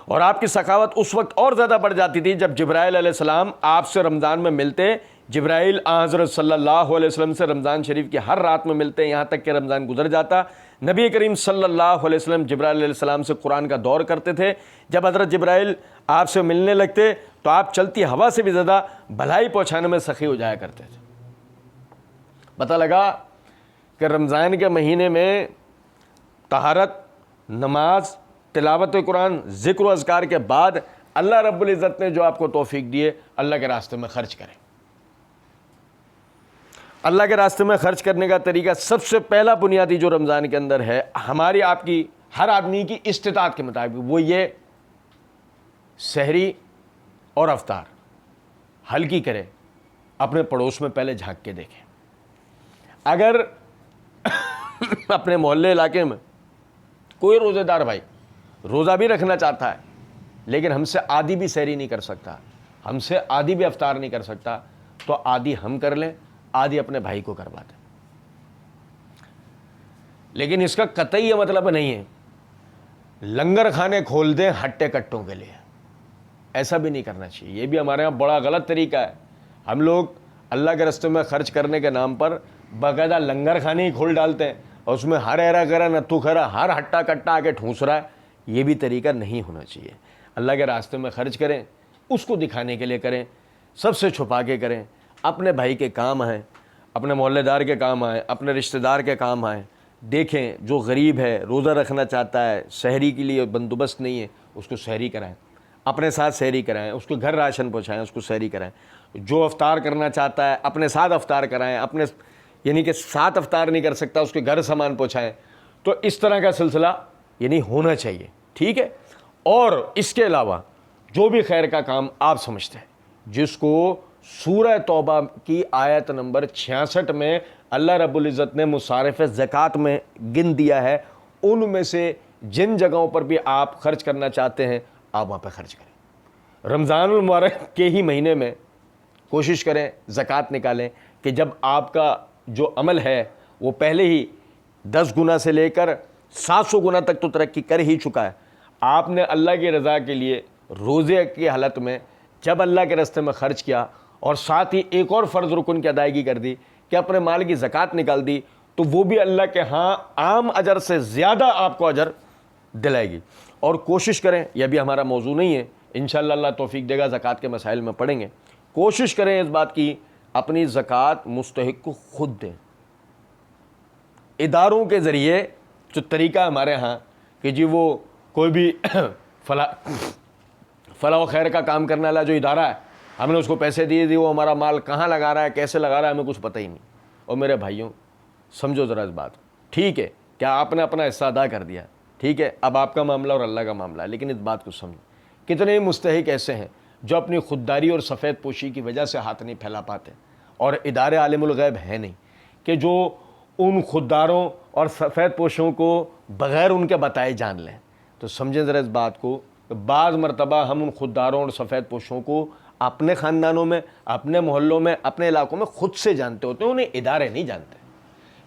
اور آپ کی سخاوت اس وقت اور زیادہ بڑھ جاتی تھی جب جبرائیل علیہ السلام آپ سے رمضان میں ملتے. جبرائیل حضرت صلی اللہ علیہ وسلم سے رمضان شریف کی ہر رات میں ملتے, یہاں تک کہ رمضان گزر جاتا. نبی کریم صلی اللہ علیہ وسلم جبرائیل علیہ السلام سے قرآن کا دور کرتے تھے. جب حضرت جبرائیل آپ سے ملنے لگتے تو آپ چلتی ہوا سے بھی زیادہ بھلائی پہنچانے میں سخی ہو جایا کرتے تھے. پتہ لگا کہ رمضان کے مہینے میں طہارت, نماز, تلاوت قرآن, ذکر و اذکار کے بعد اللہ رب العزت نے جو آپ کو توفیق دیے, اللہ کے راستے میں خرچ کریں. اللہ کے راستے میں خرچ کرنے کا طریقہ سب سے پہلا بنیادی جو رمضان کے اندر ہے, ہماری آپ کی ہر آدمی کی استطاعت کے مطابق, وہ یہ سحری اور افطار ہلکی کرے, اپنے پڑوس میں پہلے جھانک کے دیکھیں. اگر اپنے محلے علاقے میں کوئی روزے دار بھائی روزہ بھی رکھنا چاہتا ہے لیکن ہم سے آدھی بھی سحری نہیں کر سکتا, ہم سے آدھی بھی افطار نہیں کر سکتا, تو آدھی ہم کر لیں, آدھی اپنے بھائی کو کروا دیں. لیکن اس کا قطعی یہ مطلب نہیں ہے لنگر کھانے کھول دیں ہٹے کٹوں کے لیے, ایسا بھی نہیں کرنا چاہیے. یہ بھی ہمارے یہاں بڑا غلط طریقہ ہے. ہم لوگ اللہ کے راستے میں خرچ کرنے کے نام پر باقاعدہ لنگر خانے ہی کھول ڈالتے ہیں اور اس میں ہر ایرا کرا نتو کھرا ہر ہٹا کٹا آ کے ٹھونس رہا ہے. یہ بھی طریقہ نہیں ہونا چاہیے. اللہ کے راستے میں خرچ کریں, اس کو دکھانے کے لیے کریں, سب سے چھپا کے کریں. اپنے بھائی کے کام آئیں, اپنے محلے دار کے کام آئیں, اپنے رشتہ دار کے کام آئیں. دیکھیں جو غریب ہے, روزہ رکھنا چاہتا ہے, سحری کے لیے بندوبست نہیں ہے, اس کو سحری کرائیں, اپنے ساتھ سحری کرائیں, اس کو گھر راشن پہنچائیں, اس کو سحری کرائیں. جو افطار کرنا چاہتا ہے اپنے ساتھ افطار کرائیں, اپنے یعنی کہ ساتھ افطار نہیں کر سکتا اس کے گھر سامان پہنچائیں. تو اس طرح کا سلسلہ یعنی ہونا چاہیے, ٹھیک ہے. اور اس کے علاوہ جو بھی خیر کا کام آپ سمجھتے ہیں, جس کو سورہ توبہ کی آیت نمبر 66 میں اللہ رب العزت نے مصارف زکوٰۃ میں گن دیا ہے, ان میں سے جن جگہوں پر بھی آپ خرچ کرنا چاہتے ہیں آپ وہاں پہ خرچ کریں. رمضان المبارک کے ہی مہینے میں کوشش کریں زکوٰۃ نکالیں کہ جب آپ کا جو عمل ہے وہ پہلے ہی 10 گنا سے لے کر 700 گنا تک تو ترقی کر ہی چکا ہے. آپ نے اللہ کی رضا کے لیے روزے کی حالت میں جب اللہ کے راستے میں خرچ کیا اور ساتھ ہی ایک اور فرض رکن کی ادائیگی کر دی کہ اپنے مال کی زکوٰۃ نکال دی, تو وہ بھی اللہ کے ہاں عام اجر سے زیادہ آپ کو اجر دلائے گی. اور کوشش کریں, یہ بھی ہمارا موضوع نہیں ہے, انشاءاللہ اللہ توفیق دے گا زکوٰۃ کے مسائل میں پڑھیں گے, کوشش کریں اس بات کی اپنی زکوٰۃ مستحق کو خود دیں. اداروں کے ذریعے جو طریقہ ہمارے ہاں کہ جی وہ کوئی بھی فلاح و خیر کا کام کرنے والا جو ادارہ ہے, ہم نے اس کو پیسے دیے وہ ہمارا مال کہاں لگا رہا ہے, کیسے لگا رہا ہے, ہمیں کچھ پتہ ہی نہیں. اور میرے بھائیوں سمجھو ذرا اس بات, ٹھیک ہے, کیا آپ نے اپنا حصہ ادا کر دیا, ٹھیک ہے, اب آپ کا معاملہ اور اللہ کا معاملہ ہے, لیکن اس بات کو سمجھیں کتنے مستحق ایسے ہیں جو اپنی خودداری اور سفید پوشی کی وجہ سے ہاتھ نہیں پھیلا پاتے, اور ادارے عالم الغیب ہے نہیں کہ جو ان خودداروں اور سفید پوشوں کو بغیر ان کے بتائے جان لیں. تو سمجھیں ذرا اس بات کو, بعض مرتبہ ہم ان خودداروں اور سفید پوشوں کو اپنے خاندانوں میں, اپنے محلوں میں, اپنے علاقوں میں خود سے جانتے ہوتے ہیں, انہیں ادارے نہیں جانتے.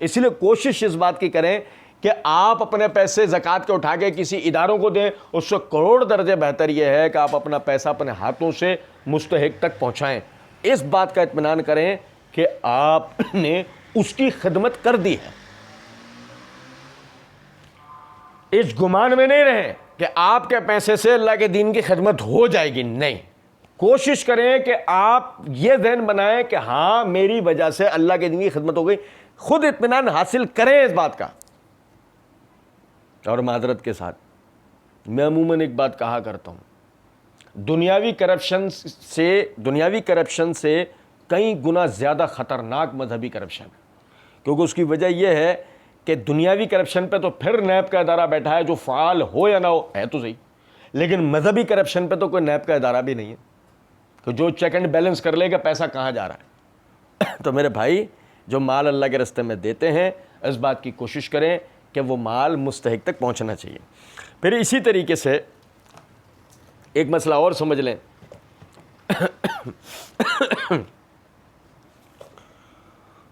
اسی لیے کوشش اس بات کی کریں کہ آپ اپنے پیسے زکوٰۃ کے اٹھا کے کسی اداروں کو دیں, اس سے کروڑ درجے بہتر یہ ہے کہ آپ اپنا پیسہ اپنے ہاتھوں سے مستحق تک پہنچائیں. اس بات کا اطمینان کریں کہ آپ نے اس کی خدمت کر دی ہے. اس گمان میں نہیں رہیں کہ آپ کے پیسے سے اللہ کے دین کی خدمت ہو جائے گی, نہیں. کوشش کریں کہ آپ یہ ذہن بنائیں کہ ہاں میری وجہ سے اللہ کے دین کی خدمت ہو گئی, خود اطمینان حاصل کریں اس بات کا. اور معذرت کے ساتھ میں عموماً ایک بات کہا کرتا ہوں, دنیاوی کرپشن سے کئی گنا زیادہ خطرناک مذہبی کرپشن ہے, کیونکہ اس کی وجہ یہ ہے کہ دنیاوی کرپشن پہ تو پھر نیب کا ادارہ بیٹھا ہے جو فعال ہو یا نہ ہو, ہے تو صحیح, لیکن مذہبی کرپشن پہ تو کوئی نیب کا ادارہ بھی نہیں ہے کہ جو چیک اینڈ بیلنس کر لے کہ پیسہ کہاں جا رہا ہے. تو میرے بھائی جو مال اللہ کے راستے میں دیتے ہیں اس بات کی کوشش کریں کہ وہ مال مستحق تک پہنچنا چاہیے. پھر اسی طریقے سے ایک مسئلہ اور سمجھ لیں,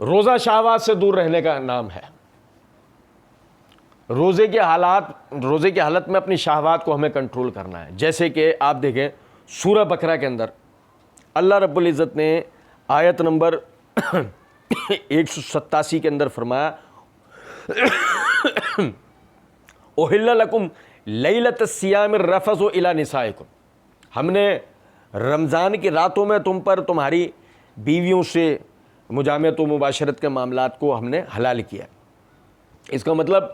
روزہ شہوات سے دور رہنے کا نام ہے. روزے کی حالت میں اپنی شہوات کو ہمیں کنٹرول کرنا ہے. جیسے کہ آپ دیکھیں سورہ بقرہ کے اندر اللہ رب العزت نے آیت نمبر 187 کے اندر فرمایا احل لکم لیلۃ الصیام الرفث الی نسائکم, ہم نے رمضان کی راتوں میں تم پر تمہاری بیویوں سے مجامعت و مباشرت کے معاملات کو ہم نے حلال کیا. اس کا مطلب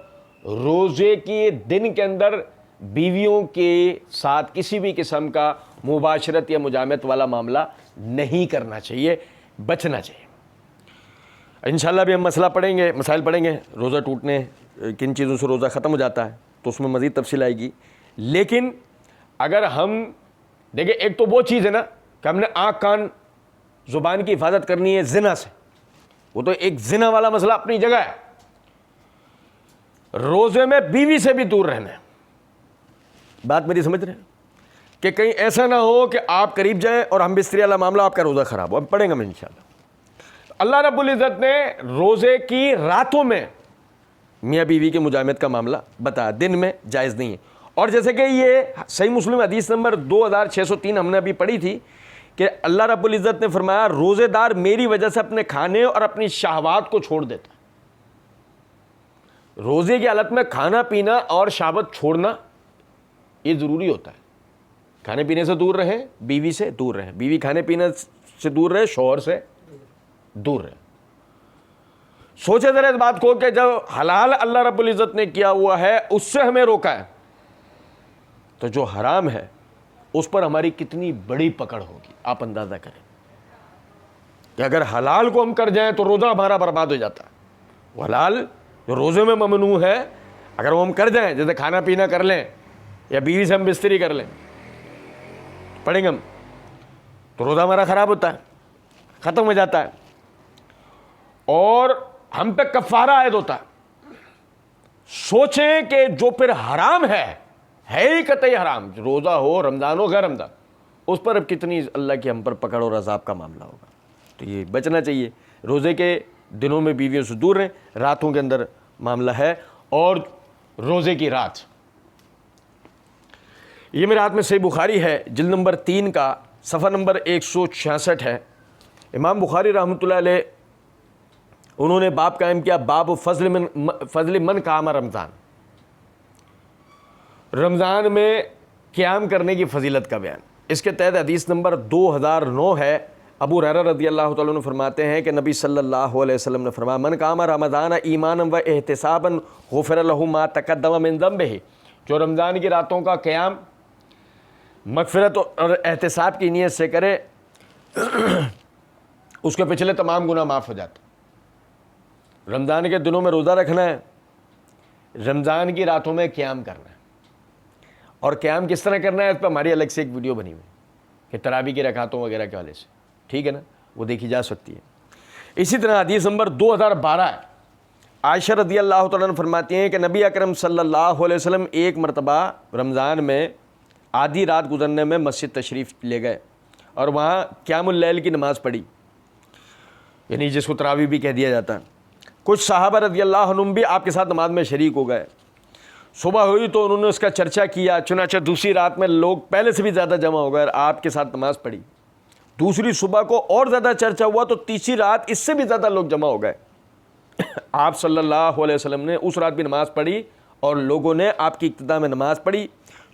روزے کے دن کے اندر بیویوں کے ساتھ کسی بھی قسم کا مباشرت یا مجامعت والا معاملہ نہیں کرنا چاہیے, بچنا چاہیے. انشاءاللہ بھی ہم مسائل پڑھیں گے, روزہ ٹوٹنے کن چیزوں سے روزہ ختم ہو جاتا ہے, تو اس میں مزید تفصیل آئے گی. لیکن اگر ہم دیکھیں, ایک تو وہ چیز ہے نا کہ ہم نے آنکھ کان زبان کی حفاظت کرنی ہے زنا سے, وہ تو ایک زنا والا مسئلہ اپنی جگہ ہے. روزے میں بیوی سے بھی دور رہنا ہے. بات میری سمجھ رہے ہیں کہ کہیں ایسا نہ ہو کہ آپ قریب جائیں اور ہم بستری والا معاملہ آپ کا روزہ خراب ہو. اب پڑھیں گے ہم انشاءاللہ. اللہ رب العزت نے روزے کی راتوں میں میاں بیوی کے مجامعت کا معاملہ بتایا, دن میں جائز نہیں ہے. اور جیسے کہ یہ صحیح مسلم حدیث نمبر 2603 ہم نے ابھی پڑھی تھی کہ اللہ رب العزت نے فرمایا روزے دار میری وجہ سے اپنے کھانے اور اپنی شہوات کو چھوڑ دیتا ہے۔ روزے کی حالت میں کھانا پینا اور شہوت چھوڑنا یہ ضروری ہوتا ہے۔ کھانے پینے سے دور رہیں، بیوی سے دور رہیں، بیوی کھانے پینے سے دور رہے، شوہر سے دور رہے۔ سوچے ذرا اس بات کو کہ جب حلال اللہ رب العزت نے کیا ہوا ہے اس سے ہمیں روکا ہے، تو جو حرام ہے اس پر ہماری کتنی بڑی پکڑ ہوگی۔ آپ اندازہ کریں کہ اگر حلال کو ہم کر جائیں تو روزہ ہمارا برباد ہو جاتا ہے۔ وہ حلال جو روزے میں ممنوع ہے اگر وہ ہم کر جائیں، جیسے کھانا پینا کر لیں یا بیوی سے ہم بستری کر لیں، پڑھیں گے ہم، تو روزہ ہمارا خراب ہوتا ہے، ختم ہو جاتا ہے، اور ہم پہ کفارہ عائد ہوتا ہے۔ سوچیں کہ جو پھر حرام ہے ہی قطعی حرام، روزہ ہو، رمضان ہو، غیر رمضان، اس پر اب کتنی اللہ کی ہم پر پکڑ اور عذاب کا معاملہ ہوگا۔ تو یہ بچنا چاہیے۔ روزے کے دنوں میں بیویوں سے دور رہیں، راتوں کے اندر معاملہ ہے۔ اور روزے کی رات، یہ میرے ہاتھ میں صحیح بخاری ہے، جلد نمبر 3 کا صفحہ نمبر 166 ہے۔ امام بخاری رحمۃ اللہ علیہ انہوں نے باب قائم کیا، باب فضل من قام رمضان، رمضان میں قیام کرنے کی فضیلت کا بیان۔ اس کے تحت حدیث نمبر 2009 ہے۔ ابو ہریرہ رضی اللہ تعالیٰ عنہ فرماتے ہیں کہ نبی صلی اللہ علیہ وسلم نے فرمایا من قام رمضان ایمانا و احتسابا غفر له ما تقدم من ذنبہ، جو رمضان کی راتوں کا قیام مغفرت اور احتساب کی نیت سے کرے اس کے پچھلے تمام گناہ معاف ہو جاتے۔ رمضان کے دنوں میں روزہ رکھنا ہے، رمضان کی راتوں میں قیام کرنا ہے، اور قیام کس طرح کرنا ہے اس پہ ہماری الگ سے ایک ویڈیو بنی ہوئی کہ تراویح کی رکعتوں وغیرہ کے حوالے سے، ٹھیک ہے نا، وہ دیکھی جا سکتی ہے۔ اسی طرح حدیث نمبر 2012 ہے۔ عائشہ رضی اللہ تعالیٰ عنہ فرماتی ہیں کہ نبی اکرم صلی اللہ علیہ وسلم ایک مرتبہ رمضان میں آدھی رات گزرنے میں مسجد تشریف لے گئے اور وہاں قیام اللیل کی نماز پڑھی، یعنی جس کو تراویح بھی کہہ دیا جاتا ہے۔ کچھ صحابہ رضی اللہ عنہم بھی آپ کے ساتھ نماز میں شریک ہو گئے۔ صبح ہوئی تو انہوں نے اس کا چرچا کیا، چنانچہ دوسری رات میں لوگ پہلے سے بھی زیادہ جمع ہو گئے اور آپ کے ساتھ نماز پڑھی۔ دوسری صبح کو اور زیادہ چرچا ہوا تو تیسری رات اس سے بھی زیادہ لوگ جمع ہو گئے۔ آپ صلی اللہ علیہ وسلم نے اس رات بھی نماز پڑھی اور لوگوں نے آپ کی ابتدا میں نماز پڑھی۔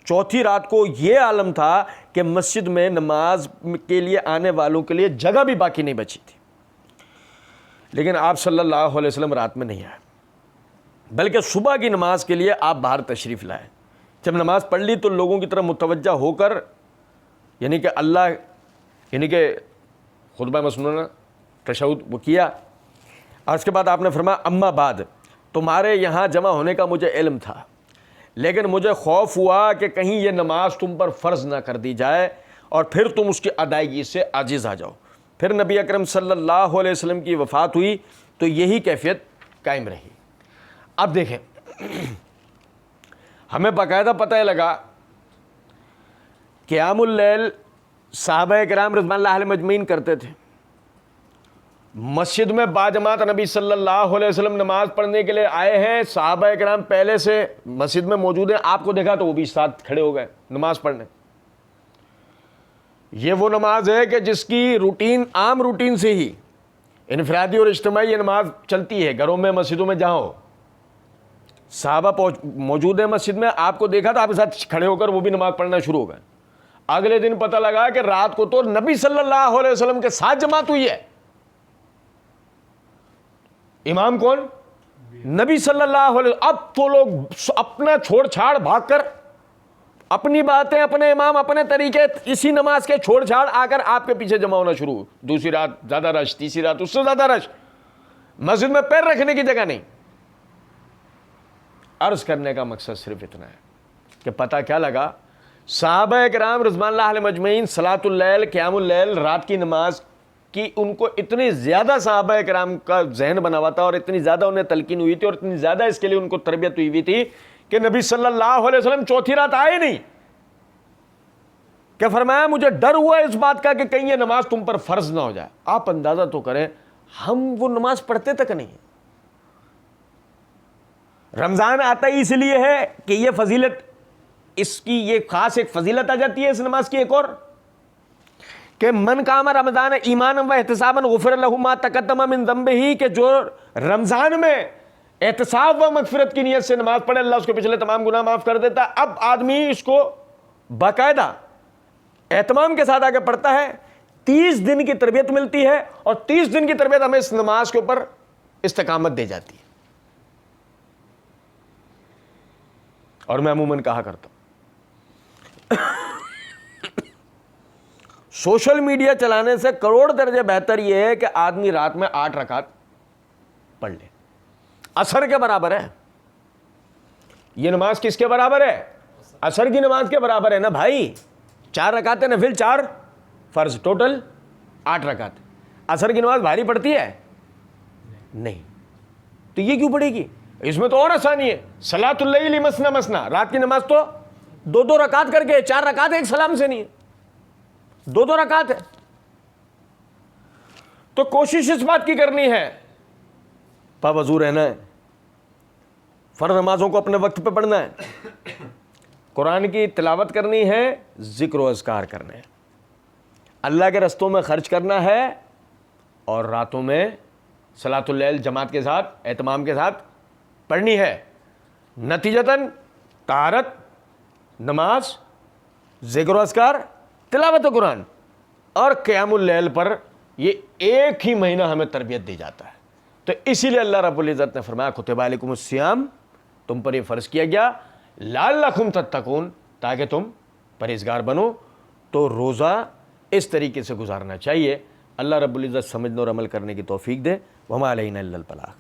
چوتھی رات کو یہ عالم تھا کہ مسجد میں نماز کے لیے آنے والوں کے لیے جگہ بھی باقی نہیں بچی تھی، لیکن آپ صلی اللہ علیہ وسلم رات میں نہیں آئے، بلکہ صبح کی نماز کے لیے آپ باہر تشریف لائے۔ جب نماز پڑھ لی تو لوگوں کی طرف متوجہ ہو کر یعنی کہ خطبہ مسنونہ تشہد وہ کیا، اور اس کے بعد آپ نے فرمایا اما بعد، تمہارے یہاں جمع ہونے کا مجھے علم تھا، لیکن مجھے خوف ہوا کہ کہیں یہ نماز تم پر فرض نہ کر دی جائے اور پھر تم اس کی ادائیگی سے عاجز آ جاؤ۔ پھر نبی اکرم صلی اللہ علیہ وسلم کی وفات ہوئی تو یہی کیفیت قائم رہی۔ اب دیکھیں، ہمیں باقاعدہ پتہ لگا قیام اللیل صحابہ کرام رضوان اللہ علیہم اجمعین کرتے تھے۔ مسجد میں باجماعت نبی صلی اللہ علیہ وسلم نماز پڑھنے کے لیے آئے ہیں، صحابہ کرام پہلے سے مسجد میں موجود ہیں، آپ کو دیکھا تو وہ بھی ساتھ کھڑے ہو گئے نماز پڑھنے۔ یہ وہ نماز ہے کہ جس کی روٹین عام روٹین سے ہی انفرادی اور اجتماعی یہ نماز چلتی ہے، گھروں میں مسجدوں میں جہاں ہو۔ صحابہ موجود ہیں مسجد میں، آپ کو دیکھا تو آپ کے ساتھ کھڑے ہو کر وہ بھی نماز پڑھنا شروع ہو گئے۔ اگلے دن پتہ لگا کہ رات کو تو نبی صلی اللہ علیہ وسلم کے ساتھ جماعت ہوئی ہے۔ امام کون؟ نبی صلی اللہ علیہ وسلم۔ اب تو لوگ اپنا چھوڑ چھاڑ بھاگ کر اپنی باتیں، اپنے امام، اپنے طریقے، اسی نماز کے چھوڑ چھاڑ آ کر آپ کے پیچھے جمع ہونا شروع۔ دوسری رات زیادہ رش، تیسری رات اس سے زیادہ رش، مسجد میں پیر رکھنے کی جگہ نہیں۔ عرض کرنے کا مقصد صرف اتنا ہے کہ پتہ کیا لگا، صحابہ کرام رضوان اللہ علیہم اجمعین صلاۃ اللیل، قیام اللیل، رات کی نماز کی ان کو اتنی زیادہ صحابہ کرام کا ذہن بنا ہوا تھا اور اتنی زیادہ انہیں تلقین ہوئی تھی اور اتنی زیادہ اس کے لیے ان کو تربیت ہوئی تھی کہ نبی صلی اللہ علیہ وسلم چوتھی رات آئے نہیں، کہ فرمایا مجھے ڈر ہوا اس بات کا کہ کہیں یہ نماز تم پر فرض نہ ہو جائے۔ آپ اندازہ تو کریں، ہم وہ نماز پڑھتے تک نہیں۔ رمضان آتا ہی اس لیے ہے کہ یہ فضیلت، اس کی یہ خاص ایک فضیلت آ جاتی ہے اس نماز کی، ایک اور کہ من قام رمضان ایمانا و احتسابا غفر لہ ما تقدم من ذنبہ، کہ جو رمضان میں احتساب و مغفرت کی نیت سے نماز پڑھے اللہ اس کو پچھلے تمام گناہ معاف کر دیتا ہے۔ اب آدمی اس کو باقاعدہ اہتمام کے ساتھ آگے پڑھتا ہے، 30 دن کی تربیت ملتی ہے، اور 30 دن کی تربیت ہمیں اس نماز کے اوپر استقامت دے جاتی ہے۔ اور میں عموماً کہا کرتا ہوں سوشل میڈیا چلانے سے کروڑ درجے بہتر یہ ہے کہ آدمی رات میں 8 رکعت پڑھ لے، عصر کے برابر ہے۔ یہ نماز کس کے برابر ہے؟ عصر کی نماز کے برابر ہے نا بھائی۔ 4 رکعتیں نفل، 4 فرض، ٹوٹل 8 رکعت۔ عصر کی نماز بھاری پڑتی ہے؟ نہیں، تو یہ کیوں پڑے گی؟ اس میں تو اور آسانی ہے، صلاۃ اللیل مثنی مثنی، رات کی نماز تو 2 رکعت کر کے، 4 رکعت ایک سلام سے نہیں ہے، 2 رکعت ہے۔ تو کوشش اس بات کی کرنی ہے، پاوضو رہنا ہے، فرض نمازوں کو اپنے وقت پہ پڑھنا ہے، قرآن کی تلاوت کرنی ہے، ذکر و اذکار کرنے ہیں، اللہ کے رستوں میں خرچ کرنا ہے، اور راتوں میں صلاۃ اللیل جماعت کے ساتھ، اہتمام کے ساتھ پڑھنی ہے۔ نتیجتاً طہارت، نماز، ذکر و اذکار، تلاوت قرآن اور قیام اللیل پر یہ ایک ہی مہینہ ہمیں تربیت دی جاتا ہے۔ تو اسی لیے اللہ رب العزت نے فرمایا کتب علیکم الصیام، تم پر یہ فرض کیا گیا، لعلکم تتقون، تاکہ تم پرہیزگار بنو۔ تو روزہ اس طریقے سے گزارنا چاہیے۔ اللہ رب العزت سمجھنے اور عمل کرنے کی توفیق دے۔ وما علینا الا البلاغ۔